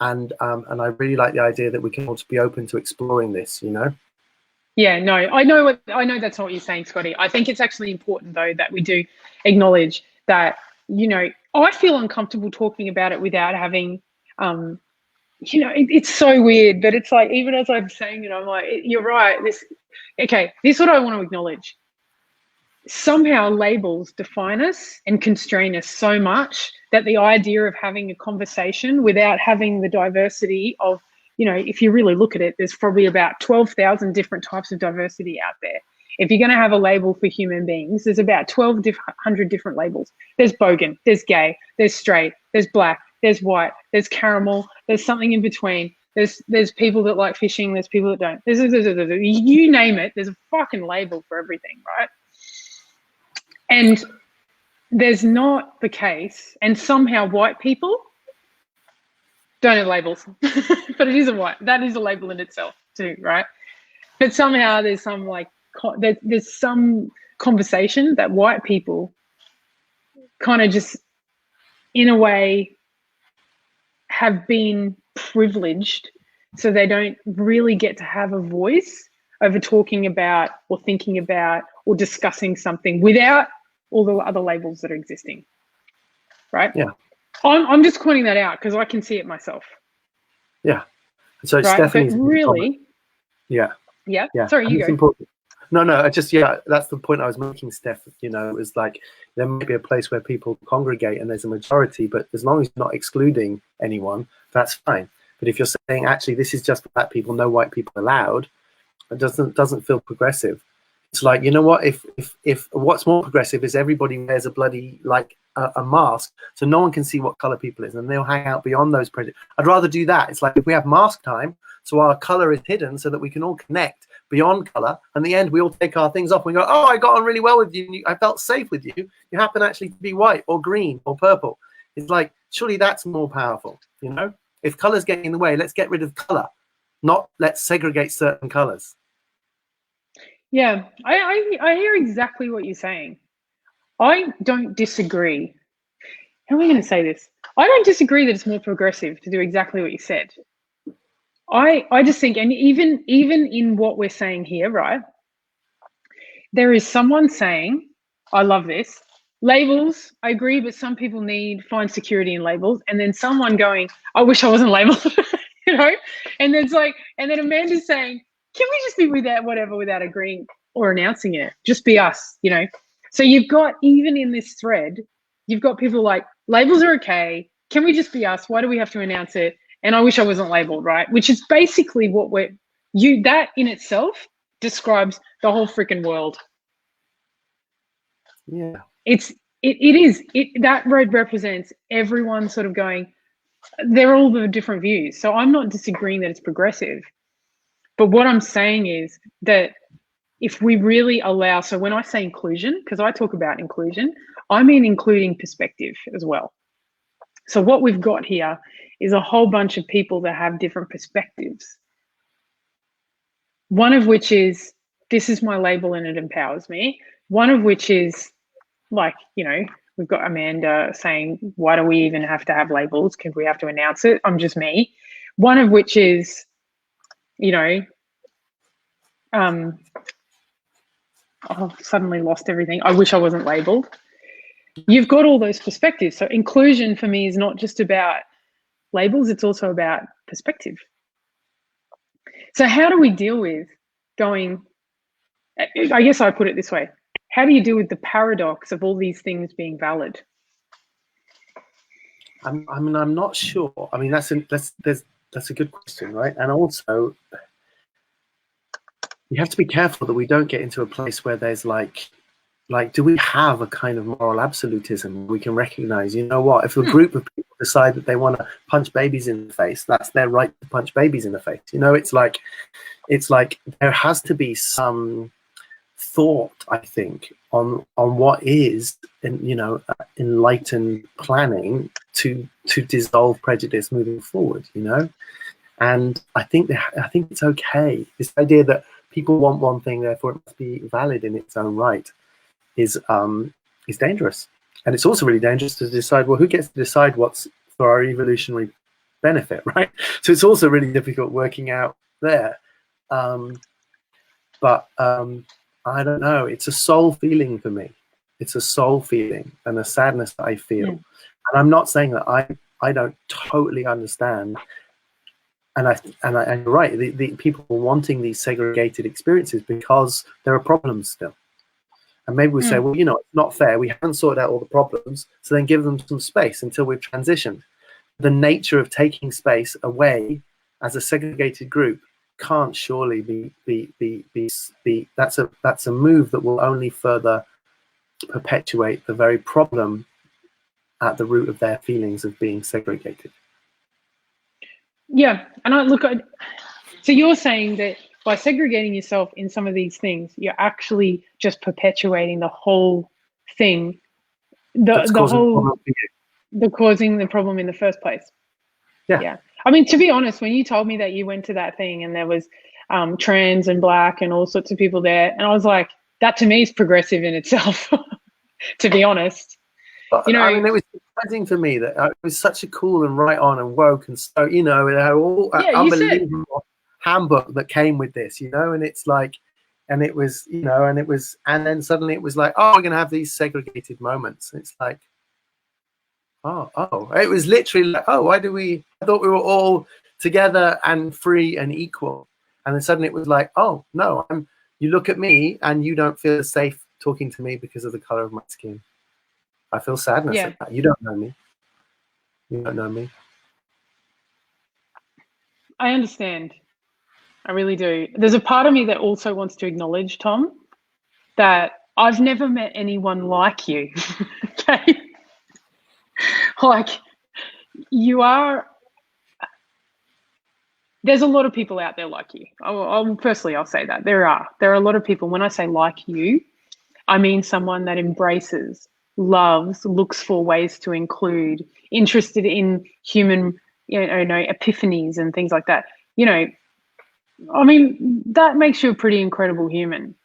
and I really like the idea that we can also be open to exploring this, you know. Yeah, no, I know that's not what you're saying, Scotty. I think it's actually important though that we do acknowledge that, you know, I feel uncomfortable talking about it without having, you know, it's so weird, but it's like, even as I'm saying it, I'm like, you're right. This is what I want to acknowledge. Somehow labels define us and constrain us so much that the idea of having a conversation without having the diversity of, you know, if you really look at it, there's probably about 12,000 different types of diversity out there. If you're going to have a label for human beings, there's about 1,200 different labels. There's bogan, there's gay, there's straight, there's black, there's white, there's caramel, there's something in between. There's people that like fishing, there's people that don't. You name it, there's a fucking label for everything, right? And there's not the case, and somehow white people don't have labels, but that is a label in itself too, right? But somehow there's some like there's some conversation that white people kind of just in a way have been privileged, so they don't really get to have a voice over talking about or thinking about or discussing something without all the other labels that are existing, right? Yeah. I'm just pointing that out because I can see it myself. Yeah. So right? Stephanie's really, yeah. Sorry, you go. Important. No, that's the point I was making, Steph. You know, it was like there may be a place where people congregate and there's a majority, but as long as you're not excluding anyone, that's fine. But if you're saying actually this is just for black people, no white people allowed, it doesn't feel progressive. It's like, you know what, if what's more progressive is everybody wears a bloody like a mask so no one can see what color people is, and they'll hang out beyond those prejudices. I'd rather do that. It's like if we have mask time so our color is hidden so that we can all connect beyond color, and in the end we all take our things off and we go, oh, I got on really well with you, I felt safe with you, you happen actually to be white or green or purple. It's like, surely that's more powerful, you know? If color's getting in the way, let's get rid of color, not let's segregate certain colors. Yeah, I hear exactly what you're saying. I don't disagree. How am I going to say this? I don't disagree that it's more progressive to do exactly what you said. I just think, and even in what we're saying here, right, there is someone saying, I love this, labels, I agree, but some people find security in labels, and then someone going, I wish I wasn't labeled, you know, and then it's like, and then Amanda's saying, can we just be without agreeing or announcing it, just be us, you know? So you've got, even in this thread, You've got people like, labels are okay. Can we just be us? Why do we have to announce it? And I wish I wasn't labeled, right? Which is basically what that in itself describes the whole freaking world. Yeah. That road represents everyone sort of going, they're all the different views. So I'm not disagreeing that it's progressive. But what I'm saying is that if we really allow, so when I say inclusion, because I talk about inclusion, I mean including perspective as well. So what we've got here is a whole bunch of people that have different perspectives. One of which is, this is my label and it empowers me. One of which is like, we've got Amanda saying, why do we even have to have labels? Because we have to announce it. I'm just me. One of which is, I've suddenly lost everything. I wish I wasn't labeled. You've got all those perspectives. So inclusion for me is not just about labels, it's also about perspective. So how do we deal with I guess I put it this way. How do you deal with the paradox of all these things being valid? I'm not sure. I mean, that's a good question, right? And also, you have to be careful that we don't get into a place where there's like, do we have a kind of moral absolutism we can recognize, you know what, if a group of people decide that they want to punch babies in the face, that's their right to punch babies in the face. It's like there has to be some thought, I think, on what is, enlightened planning to dissolve prejudice moving forward, and I think it's okay. This idea that people want one thing, therefore it must be valid in its own right, is dangerous. And it's also really dangerous to decide, well, who gets to decide what's for our evolutionary benefit, right? So it's also really difficult working out there. But I don't know. It's a soul feeling for me. It's a soul feeling and a sadness that I feel. And I'm not saying that I don't totally understand. And you're right. The people wanting these segregated experiences because there are problems still. And maybe we say, well, it's not fair. We haven't sorted out all the problems. So then give them some space until we've transitioned. The nature of taking space away as a segregated group can't surely be that's a move that will only further perpetuate the very problem at the root of their feelings of being segregated. Yeah. And so you're saying that by segregating yourself in some of these things, you're actually just perpetuating the whole thing, causing the problem in the first place. Yeah. I mean, to be honest, when you told me that you went to that thing and there was trans and black and all sorts of people there, and I was like, that to me is progressive in itself, to be honest. I mean, it was surprising for me that it was such a cool and right on and woke and so, it had all unbelievable handbook that came with this, and it's like, and it was, and then suddenly it was like, oh, we're going to have these segregated moments. And it's like, oh, it was literally like, oh, I thought we were all together and free and equal. And then suddenly it was like, oh, no, you look at me and you don't feel safe talking to me because of the color of my skin. I feel sadness at that. You don't know me. You don't know me. I understand. I really do. There's a part of me that also wants to acknowledge, Tom, that I've never met anyone like you. Okay? Like, you are... There's a lot of people out there like you. Firstly, I'll say that. There are a lot of people. When I say like you, I mean someone that embraces, loves, looks for ways to include, interested in human, epiphanies and things like that. I mean, that makes you a pretty incredible human.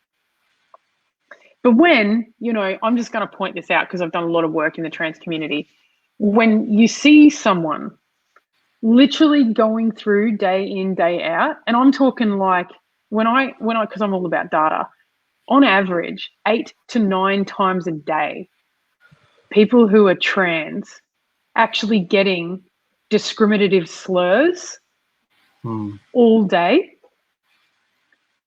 But when, I'm just going to point this out because I've done a lot of work in the trans community. When you see someone literally going through day in, day out, and I'm talking like because I'm all about data, on average, 8 to 9 times a day, people who are trans actually getting discriminative slurs all day,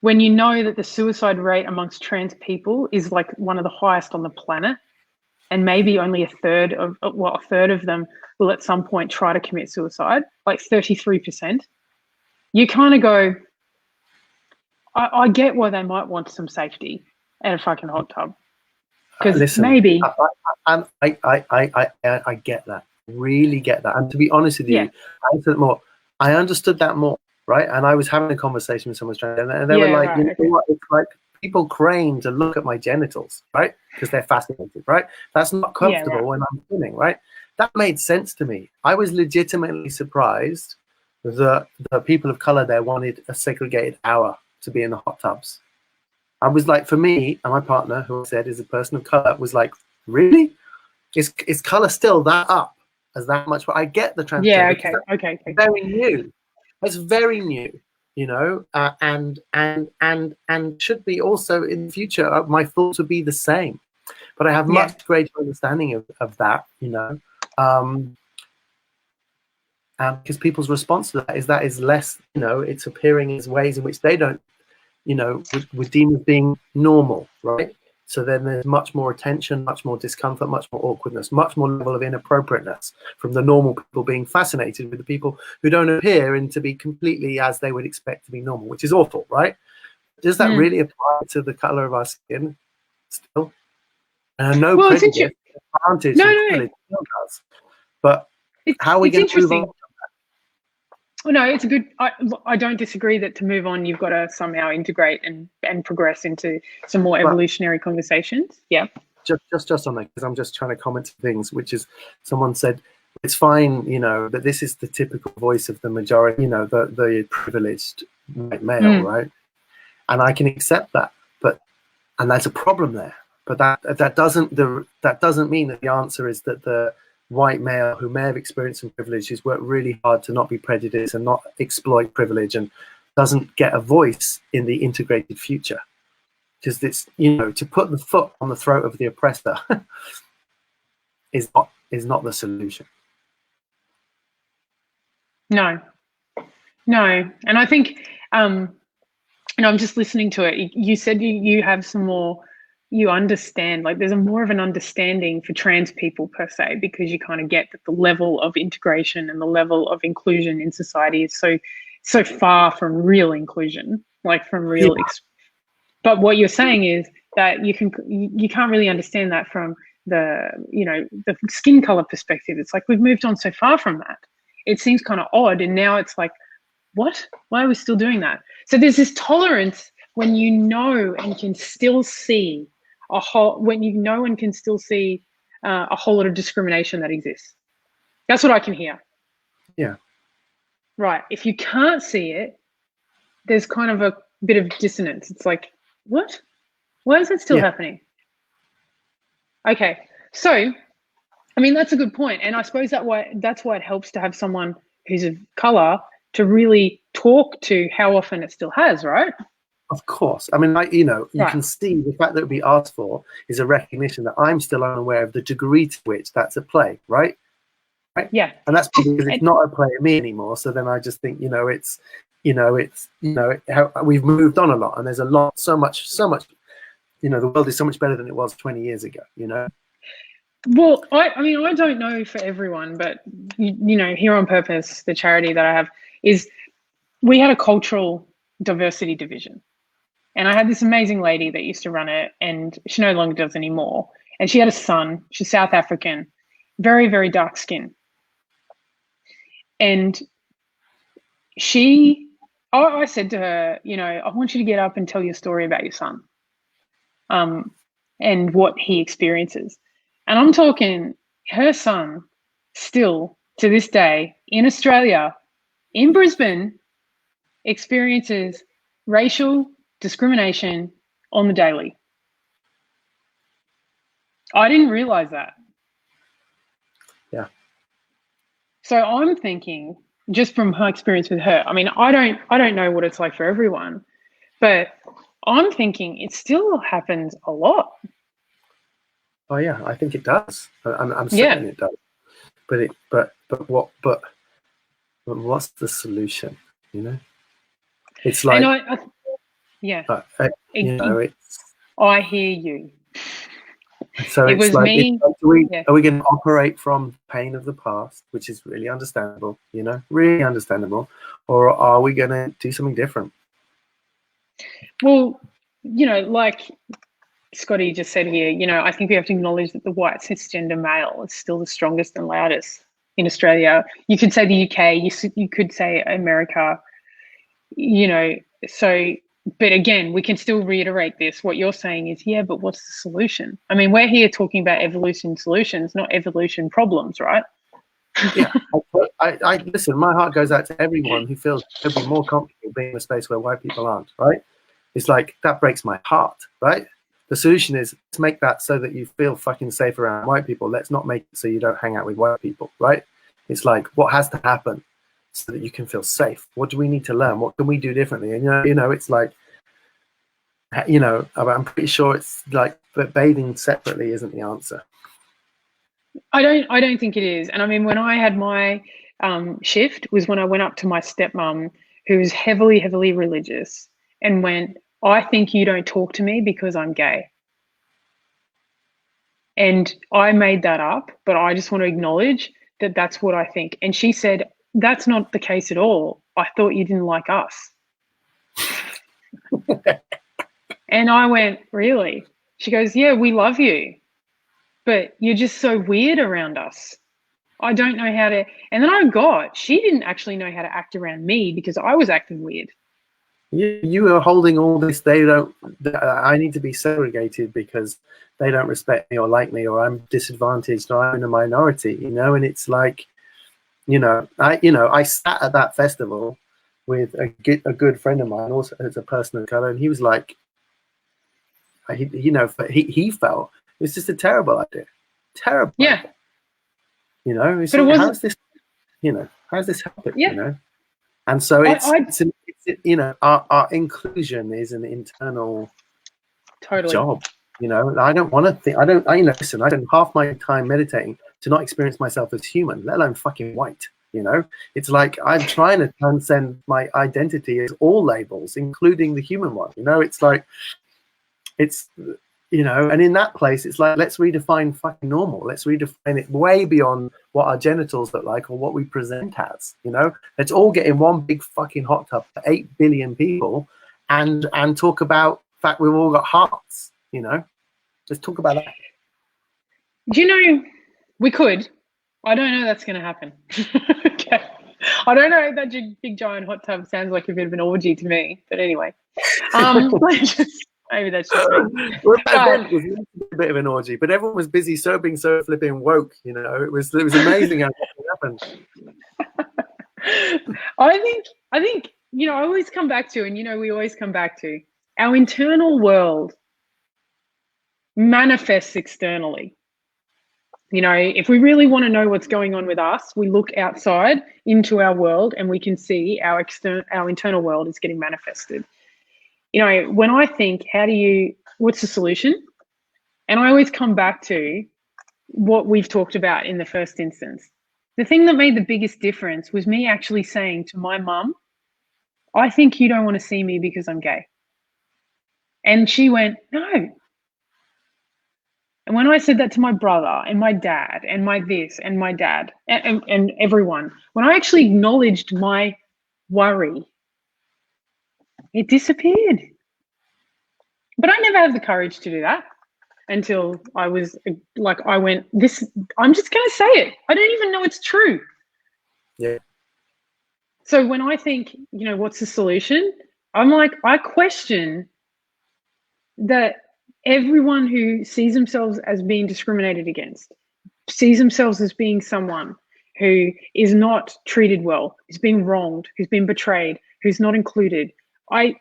when you know that the suicide rate amongst trans people is like one of the highest on the planet, and maybe only a third of them will at some point try to commit suicide, like 33%, you kind of go, I get why they might want some safety and a fucking hot tub. Because Listen, maybe. I get that, really get that. And to be honest with you, I understood that more, right? And I was having a conversation with someone, and they were like, right, you know what? It's like people crane to look at my genitals, right? Because they're fascinated, right? That's not comfortable when I'm swimming, right? That made sense to me. I was legitimately surprised that the people of color there wanted a segregated hour to be in the hot tubs. I was like, for me and my partner, who I said is a person of color, was like, really? Is color still that up as that much? But I get the transgender. Yeah, okay. Very new. That's very new, you know, and should be also in the future. My thoughts would be the same, but I have much greater understanding of that, you know, because people's response to that is less, you know, it's appearing as ways in which they don't, you know, would deem as being normal, right? So then there's much more attention, much more discomfort, much more awkwardness, much more level of inappropriateness from the normal people being fascinated with the people who don't appear and to be completely as they would expect to be normal, which is awful, right? Does that really apply to the color of our skin still? No prejudice, advantage, privilege still does. But how are we going to move on? Well, no, it's a good. I don't disagree that to move on, you've got to somehow integrate and progress into some more evolutionary conversations. Yeah. Just on that, because I'm just trying to comment things, which is someone said it's fine, you know, that this is the typical voice of the majority, you know, the privileged white male, right? And I can accept that, and there's a problem there. But that doesn't mean that the answer is that the white male who may have experienced some privilege, who's worked really hard to not be prejudiced and not exploit privilege, and doesn't get a voice in the integrated future. Because it's, you know, to put the foot on the throat of the oppressor is not the solution. No, and I think, and I'm just listening to it. You said you have some more. You understand, like there's more of an understanding for trans people per se, because you kind of get that the level of integration and the level of inclusion in society is so far from real inclusion, like from real. But what you're saying is that you can't really understand that from the, you know, the skin color perspective. It's like we've moved on so far from that. It seems kind of odd, and now it's like, what? Why are we still doing that? So there's this tolerance when you know and can still see a whole lot of discrimination that exists. That's what I can hear. Yeah. Right. If you can't see it, there's kind of a bit of dissonance. It's like, what? Why is it still happening? Okay. So, I mean, that's a good point. And I suppose that's why it helps to have someone who's of color to really talk to how often it still has, right? Of course. I mean, you know, you can see the fact that it would be asked for is a recognition that I'm still unaware of the degree to which that's at play, right? Right? Yeah. And that's because it's not at play at me anymore. So then I just think, we've moved on a lot, and there's so much, you know, the world is so much better than it was 20 years ago, you know? Well, I mean, I don't know for everyone, but, you know, Here on Purpose, the charity that I have, we had a cultural diversity division. And I had this amazing lady that used to run it, and she no longer does anymore. And she had a son. She's South African, very, very dark skin. And I said to her, you know, I want you to get up and tell your story about your son, and what he experiences. And I'm talking, her son still to this day in Australia, in Brisbane, experiences racial discrimination on the daily. I didn't realize that. Yeah. So I'm thinking, just from her experience with her, I mean, I don't know what it's like for everyone, but I'm thinking it still happens a lot. Oh yeah, I think it does. I'm certain it does. But what's the solution? You know, it's like, yeah. you know, it's. I hear you. So It it's was like, me. Yeah. are we going to operate from pain of the past, which is really understandable, you know, really understandable, or are we going to do something different? Well, like Scotty just said here, I think we have to acknowledge that the white cisgender male is still the strongest and loudest in Australia. You could say the UK, you could say America, so, but again, we can still reiterate this. What you're saying is, yeah, but what's the solution? I mean, we're here talking about evolution solutions, not evolution problems, right? Yeah, I listen. My heart goes out to everyone who feels they'll be more comfortable being in a space where white people aren't. Right? It's like that breaks my heart. Right? The solution is to make that so that you feel fucking safe around white people. Let's not make it so you don't hang out with white people. Right? It's like, what has to happen so that you can feel safe? What do we need to learn? What can we do differently? And it's like, I'm pretty sure it's like, but bathing separately isn't the answer. I don't think it is. And I mean, when I had my shift was when I went up to my stepmom, who was heavily, heavily religious, and went, I think you don't talk to me because I'm gay. And I made that up, but I just want to acknowledge that that's what I think. And she said, that's not the case at all. I thought you didn't like us. And I went, really? She goes, yeah, we love you, but you're just so weird around us. I don't know how to. And then she didn't actually know how to act around me because I was acting weird. You are holding all this. I need to be segregated because they don't respect me or like me, or I'm disadvantaged, or I'm in a minority, and it's like, I sat at that festival with a good friend of mine, also as a person of color, and he was like, he felt it was just a terrible idea, terrible. Yeah. Idea. It's but like, it wasn't. how's this happen? Yeah. And so our inclusion is an internal job. I don't want to think. Listen. I spend half my time meditating to not experience myself as human, let alone fucking white. It's like I'm trying to transcend my identity as all labels, including the human one. It's like and in that place, it's like, let's redefine fucking normal. Let's redefine it way beyond what our genitals look like or what we present as. Let's all get in one big fucking hot tub for 8 billion people and talk about the fact we've all got hearts. Let's talk about that. We could. I don't know that's going to happen. Okay. I don't know. That big giant hot tub sounds like a bit of an orgy to me. But anyway, maybe that's just me. Well, that event was a bit of an orgy, but everyone was busy being so flipping woke. It was amazing how it happened. I think I always come back to, and we always come back to, our internal world manifests externally. If we really want to know what's going on with us, we look outside into our world and we can see our internal world is getting manifested. When I think, what's the solution? And I always come back to what we've talked about in the first instance. The thing that made the biggest difference was me actually saying to my mum, I think you don't want to see me because I'm gay. And she went, no. And when I said that to my brother and my dad and my this and my dad and everyone, when I actually acknowledged my worry, it disappeared. But I never had the courage to do that until I was like, I'm just going to say it. I don't even know it's true. Yeah. So when I think, what's the solution? I'm like, I question that everyone who sees themselves as being discriminated against, sees themselves as being someone who is not treated well, who's being wronged, who's been betrayed, who's not included. I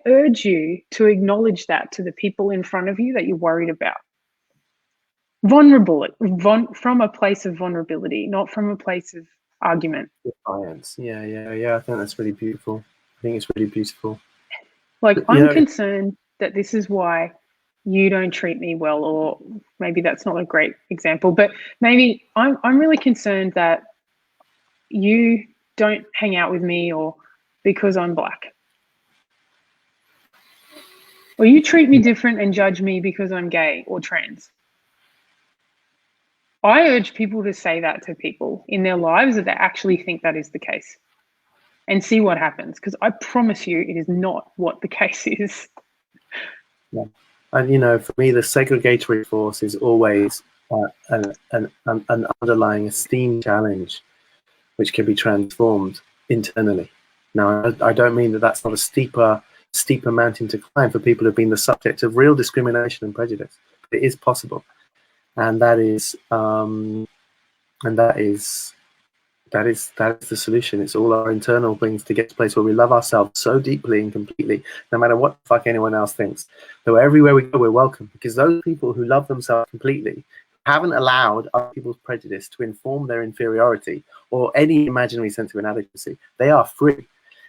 urge you to acknowledge that to the people in front of you that you're worried about. From a place of vulnerability, not from a place of argument. Defiance. Yeah. I think that's really beautiful. I think it's really beautiful. Like, I'm concerned that this is why you don't treat me well, or maybe that's not a great example, but maybe I'm really concerned that you don't hang out with me or because I'm black. Or you treat me different and judge me because I'm gay or trans. I urge people to say that to people in their lives, that they actually think that is the case, and see what happens, because I promise you it is not what the case is. Yeah. And, you know, for me, the segregatory force is always an underlying esteem challenge, which can be transformed internally. Now, I don't mean that that's not a steeper mountain to climb for people who've been the subject of real discrimination and prejudice. But it is possible, and that is the solution. It's all our internal things to get to a place where we love ourselves so deeply and completely, no matter what the fuck anyone else thinks. Though everywhere we go, we're welcome, because those people who love themselves completely haven't allowed other people's prejudice to inform their inferiority or any imaginary sense of inadequacy. They are free,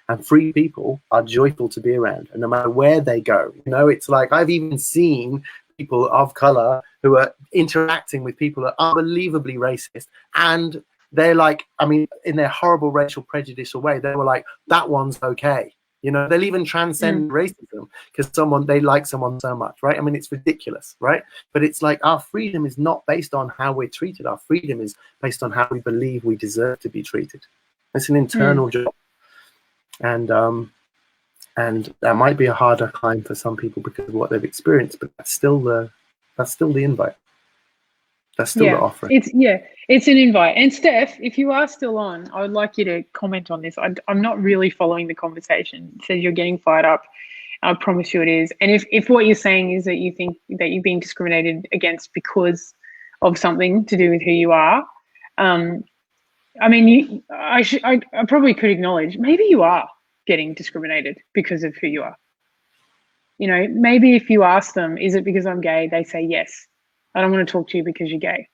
and free people are joyful to be around. And no matter where they go, you know, it's like I've even seen people of color who are interacting with people who are unbelievably racist, and they're like, I mean, in their horrible racial prejudicial way, they were like, that one's okay. You know, they'll even transcend racism because they like someone so much, right? I mean, it's ridiculous, right? But it's like our freedom is not based on how we're treated. Our freedom is based on how we believe we deserve to be treated. It's an internal job. And that might be a harder climb for some people because of what they've experienced, but that's still the invite. That's still the offering. It's an invite. And Steph, if you are still on, I would like you to comment on this. I'm not really following the conversation. It says you're getting fired up. I promise you it is. And if what you're saying is that you think that you're being discriminated against because of something to do with who you are, I mean, I probably could acknowledge maybe you are getting discriminated because of who you are. You know, maybe if you ask them, is it because I'm gay? They say yes. I don't want to talk to you because you're gay.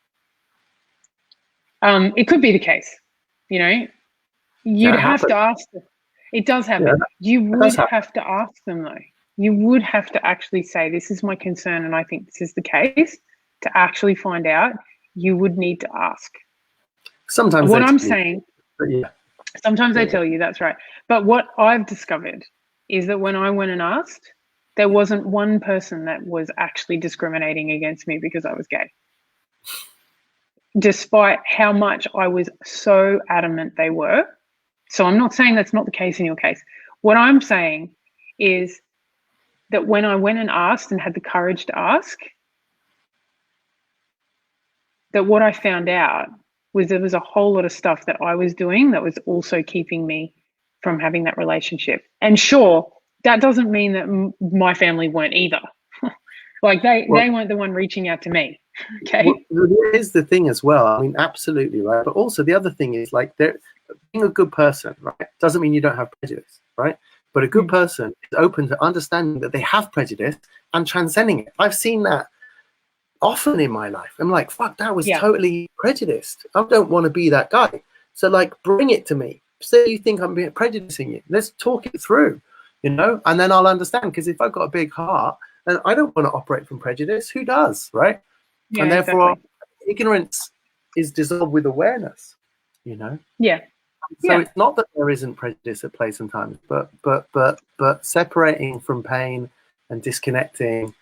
It could be the case, you know. You'd have to ask them. It does happen. Yeah, you would have to ask them, though. You would have to actually say, this is my concern and I think this is the case. To actually find out, you would need to ask. Sometimes what I'm saying, sometimes they tell you, that's right. But what I've discovered is that when I went and asked, there wasn't one person that was actually discriminating against me because I was gay, despite how much I was so adamant they were. So I'm not saying that's not the case in your case. What I'm saying is that when I went and asked and had the courage to ask, that what I found out was there was a whole lot of stuff that I was doing that was also keeping me from having that relationship. And sure, that doesn't mean that my family weren't either. Like they weren't the one reaching out to me. Okay. Well, here's the thing as well. I mean, absolutely right. But also the other thing is like being a good person, right, doesn't mean you don't have prejudice, right? But a good person is open to understanding that they have prejudice and transcending it. I've seen that often in my life. I'm like, fuck, that was totally prejudiced. I don't want to be that guy. So like, bring it to me. Say you think I'm prejudicing you. Let's talk it through, you know, and then I'll understand. Because if I've got a big heart and I don't want to operate from prejudice, who does, right? Yeah, and therefore, ignorance is dissolved with awareness, you know. Yeah. So it's not that there isn't prejudice at place and times, but separating from pain and disconnecting.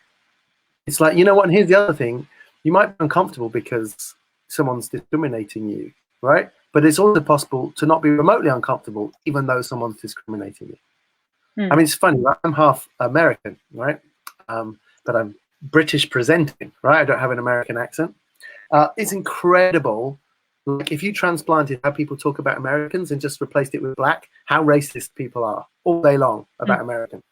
It's like, you know what? And here's the other thing: you might be uncomfortable because someone's discriminating you, right? But it's also possible to not be remotely uncomfortable, even though someone's discriminating you. I mean, it's funny, right? I'm half American, right? But I'm British presenting, right? I don't have an American accent. It's incredible. Like if you transplanted how people talk about Americans and just replaced it with black, how racist people are all day long about Americans.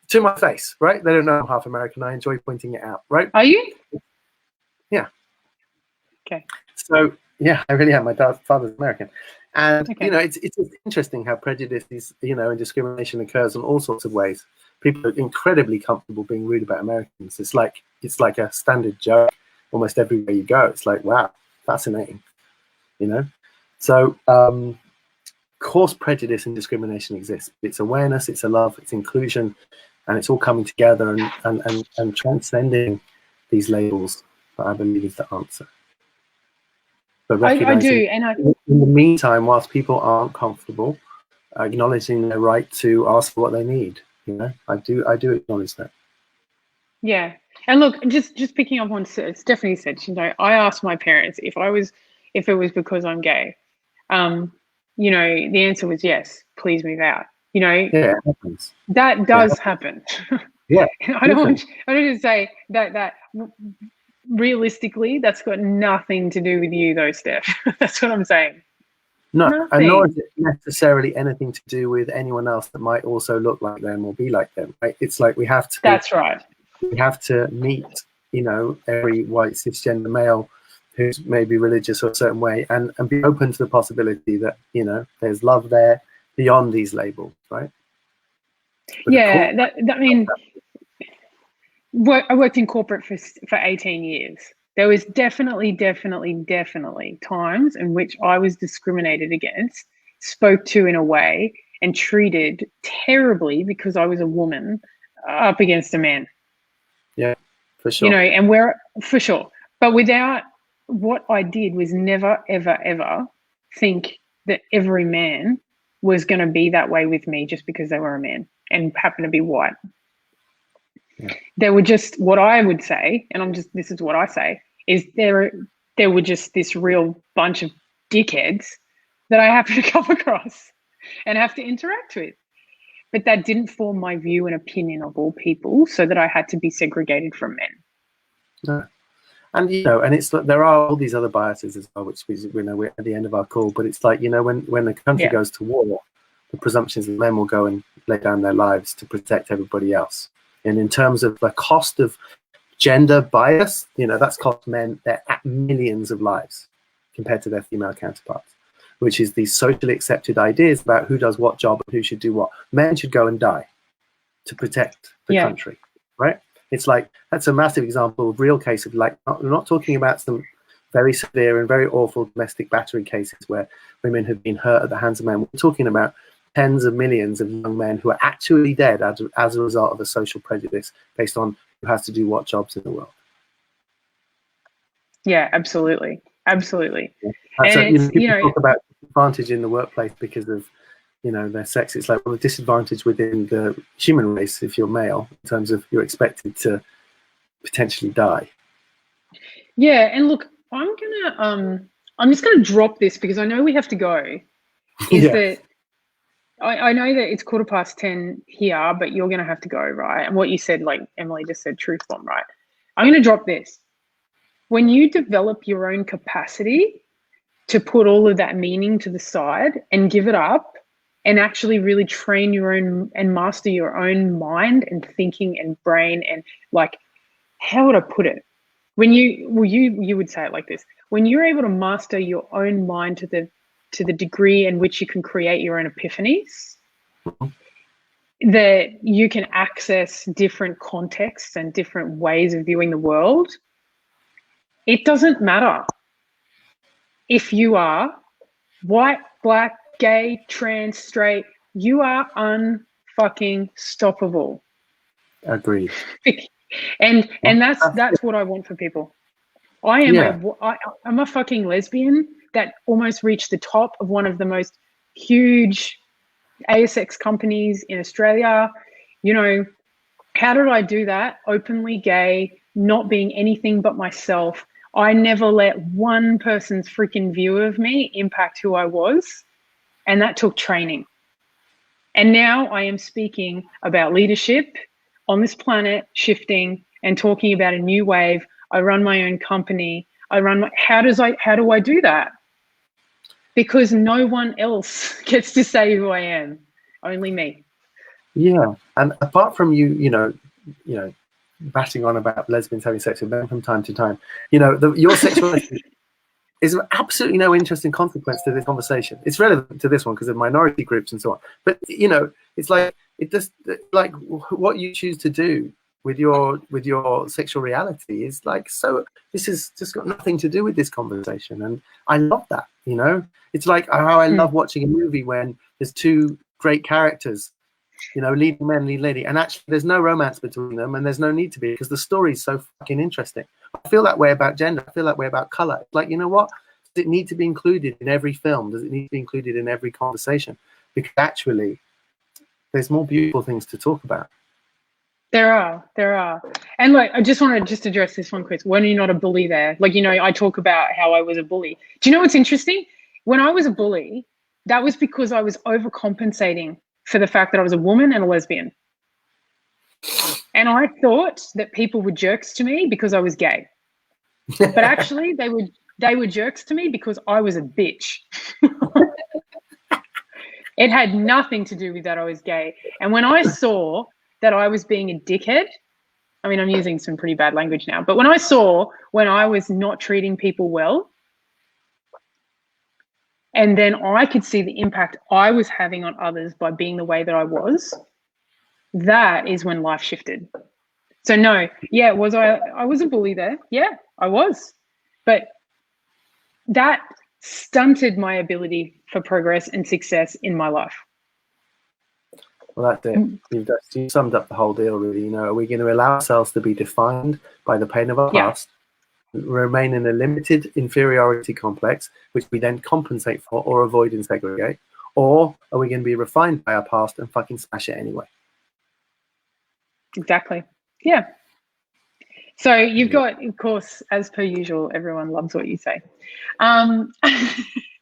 To my face, right? They don't know I'm half American. I enjoy pointing it out, right? Are you? Yeah. Okay. So yeah, I really am. My father's American. And you know, it's interesting how prejudice is, you know, and discrimination occurs in all sorts of ways. People are incredibly comfortable being rude about Americans. It's like a standard joke almost everywhere you go. It's like, wow, fascinating, you know. So of course prejudice and discrimination exists. It's awareness, it's a love, it's inclusion, and it's all coming together and transcending these labels that I believe is the answer. But I do, and in the meantime, whilst people aren't comfortable, acknowledging their right to ask for what they need. You know, I do acknowledge that. Yeah, And look, just picking up on Stephanie said, I asked my parents if it was because I'm gay. The answer was yes, please move out. Yeah, it happens. That does happen. Yeah. I don't want to say that realistically, that's got nothing to do with you though, Steph. That's what I'm saying. No, Nothing. and nor is it necessarily anything to do with anyone else that might also look like them or be like them. Right? It's like we have to. That's right. We have to meet, every white cisgender male who's maybe religious or a certain way, and be open to the possibility that there's love there beyond these labels, right? But yeah, I mean, I worked in corporate for 18 years. There was definitely times in which I was discriminated against, spoke to in a way, and treated terribly because I was a woman up against a man. Yeah, for sure. And for sure. But what I did was never, ever, ever think that every man was going to be that way with me just because they were a man and happened to be white. Yeah. There were just, what I would say, and this is what I say, is there were just this real bunch of dickheads that I happened to come across and have to interact with. But that didn't form my view and opinion of all people, so that I had to be segregated from men. No. And and it's like there are all these other biases as well, which we know we're at the end of our call. But it's like when the country goes to war, the presumption is that men will go and lay down their lives to protect everybody else. And in terms of the cost of gender bias, that's cost men their millions of lives compared to their female counterparts, which is these socially accepted ideas about who does what job and who should do what. Men should go and die to protect the country, right? It's like, that's a massive example of real case of we're not talking about some very severe and very awful domestic battery cases where women have been hurt at the hands of men. We're talking about tens of millions of young men who are actually dead as a result of a social prejudice based on who has to do what jobs in the world. Yeah, absolutely. Absolutely. Yeah. And people talk about disadvantage in the workplace because of their sex. It's like, well, a disadvantage within the human race if you're male, in terms of you're expected to potentially die. Yeah, and look, I'm just gonna drop this because I know we have to go. That I know that it's 10:15 here, but you're gonna have to go, right? And what you said, like Emily just said, truth bomb, right? I'm gonna drop this. When you develop your own capacity to put all of that meaning to the side and give it up, and actually really train your own and master your own mind and thinking and brain, and like, how would I put it? When you would say it like this: when you're able to master your own mind to the degree in which you can create your own epiphanies, that you can access different contexts and different ways of viewing the world. It doesn't matter if you are white, black, gay, trans, straight, you are unfucking stoppable. Agreed. and that's what I want for people. I'm a fucking lesbian that almost reached the top of one of the most huge ASX companies in Australia. How did I do that? Openly gay, not being anything but myself. I never let one person's freaking view of me impact who I was. And that took training. And now I am speaking about leadership on this planet, shifting and talking about a new wave. I run my own company. How do I do that? Because no one else gets to say who I am, only me. Yeah, and apart from you batting on about lesbians having sex with men from time to time, your sexuality is absolutely no interesting consequence to this conversation. It's relevant to this one because of minority groups and so on. But it's like, it just, like, what you choose to do with your sexual reality is like, so this has just got nothing to do with this conversation. And I love that. It's like how I love watching a movie when there's two great characters, leading men, lead lady, and actually there's no romance between them, and there's no need to be, because the story's so fucking interesting. I feel that way about gender. I feel that way about color. It's like, what? Does it need to be included in every film? Does it need to be included in every conversation? Because actually, there's more beautiful things to talk about. There are. And like, I just want to just address this one, Chris. When you're not a bully there, like, I talk about how I was a bully. Do you know what's interesting? When I was a bully, that was because I was overcompensating for the fact that I was a woman and a lesbian. And I thought that people were jerks to me because I was gay. But actually they were jerks to me because I was a bitch. It had nothing to do with that I was gay. And when I saw that I was being a dickhead, I mean, I'm using some pretty bad language now, but when I was not treating people well, and then I could see the impact I was having on others by being the way that I was, that is when life shifted. So no, yeah, I was a bully there. Yeah, I was. But that stunted my ability for progress and success in my life. Well, that's it. You've summed up the whole deal, really. Are we going to allow ourselves to be defined by the pain of our past, remain in a limited inferiority complex, which we then compensate for or avoid and segregate? Or are we going to be refined by our past and fucking smash it anyway? Exactly. Yeah. So you've got, of course, as per usual, everyone loves what you say.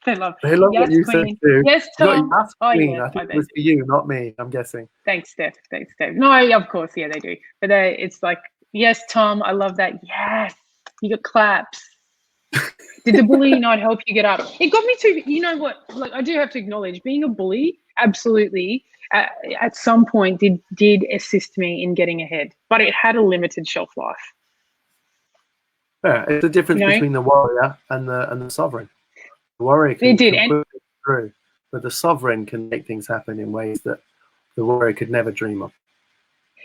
They love yes, what you queen. said too. Yes, Tom. Yes, queen. Yeah, I think it was for you, not me, I'm guessing. Thanks, Steph. No, of course, yeah, they do. But it's like, yes, Tom, I love that. Yes, you got claps. Did the bully not help you get up? It got me to, you know what, like, I do have to acknowledge being a bully, absolutely, at some point did assist me in getting ahead, but it had a limited shelf life. Yeah, it's the difference between the warrior and the sovereign. The warrior can push it through, but the sovereign can make things happen in ways that the warrior could never dream of.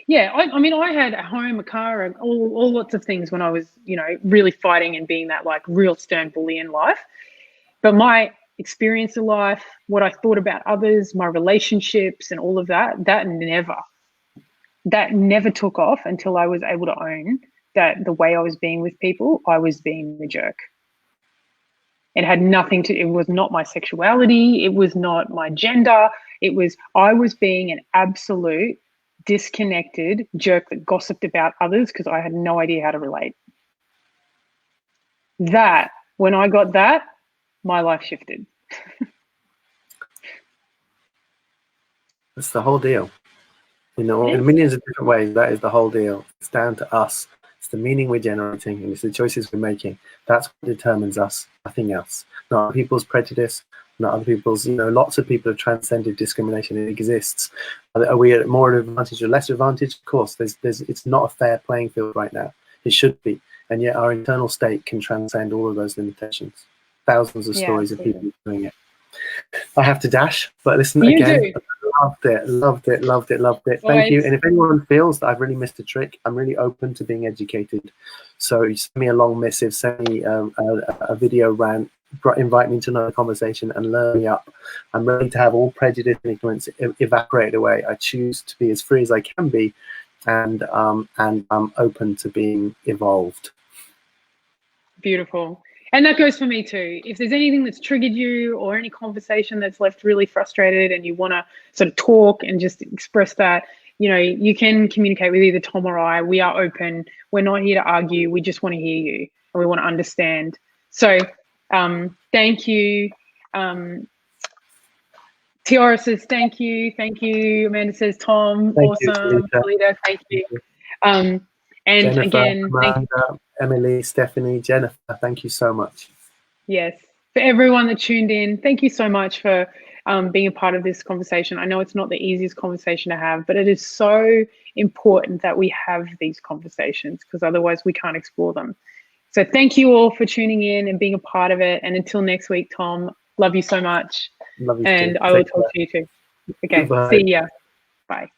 Yeah, I mean, I had a home, a car, and all lots of things when I was, really fighting and being that like real stern bully in life. But my experience of life, what I thought about others, my relationships, and all of that never took off until I was able to own that the way I was being with people, I was being the jerk. It had nothing to, it was not my sexuality. It was not my gender. I was being an absolute disconnected jerk that gossiped about others because I had no idea how to relate. When I got that, my life shifted. That's the whole deal. In millions of different ways, that is the whole deal. It's down to us. It's the meaning we're generating, and it's the choices we're making. That's what determines us, nothing else. Not other people's prejudice, not other people's, lots of people have transcended discrimination. It exists. Are we at more advantage or less advantage? Of course, it's not a fair playing field right now. It should be. And yet our internal state can transcend all of those limitations. Thousands of stories of people doing it. I have to dash, but listen again. Loved it. Thank you. And if anyone feels that I've really missed a trick, I'm really open to being educated. So you send me a long missive, send me a video rant, invite me to another conversation and learn me up. I'm ready to have all prejudice and ignorance evaporate away. I choose to be as free as I can be, and I'm open to being evolved. Beautiful. And that goes for me too. If there's anything that's triggered you or any conversation that's left really frustrated and you want to sort of talk and just express that, you can communicate with either Tom or I. We are open. We're not here to argue. We just want to hear you and we want to understand. So thank you. Tiara says, thank you. Thank you. Amanda says, Tom, awesome. Lita, thank you. And Jennifer, again, Amanda, Emily, Stephanie, Jennifer, thank you so much. Yes. For everyone that tuned in, thank you so much for being a part of this conversation. I know it's not the easiest conversation to have, but it is so important that we have these conversations because otherwise we can't explore them. So thank you all for tuning in and being a part of it. And until next week, Tom, love you so much. Love you and too. I will talk to you too. Okay. Bye. See ya. Bye.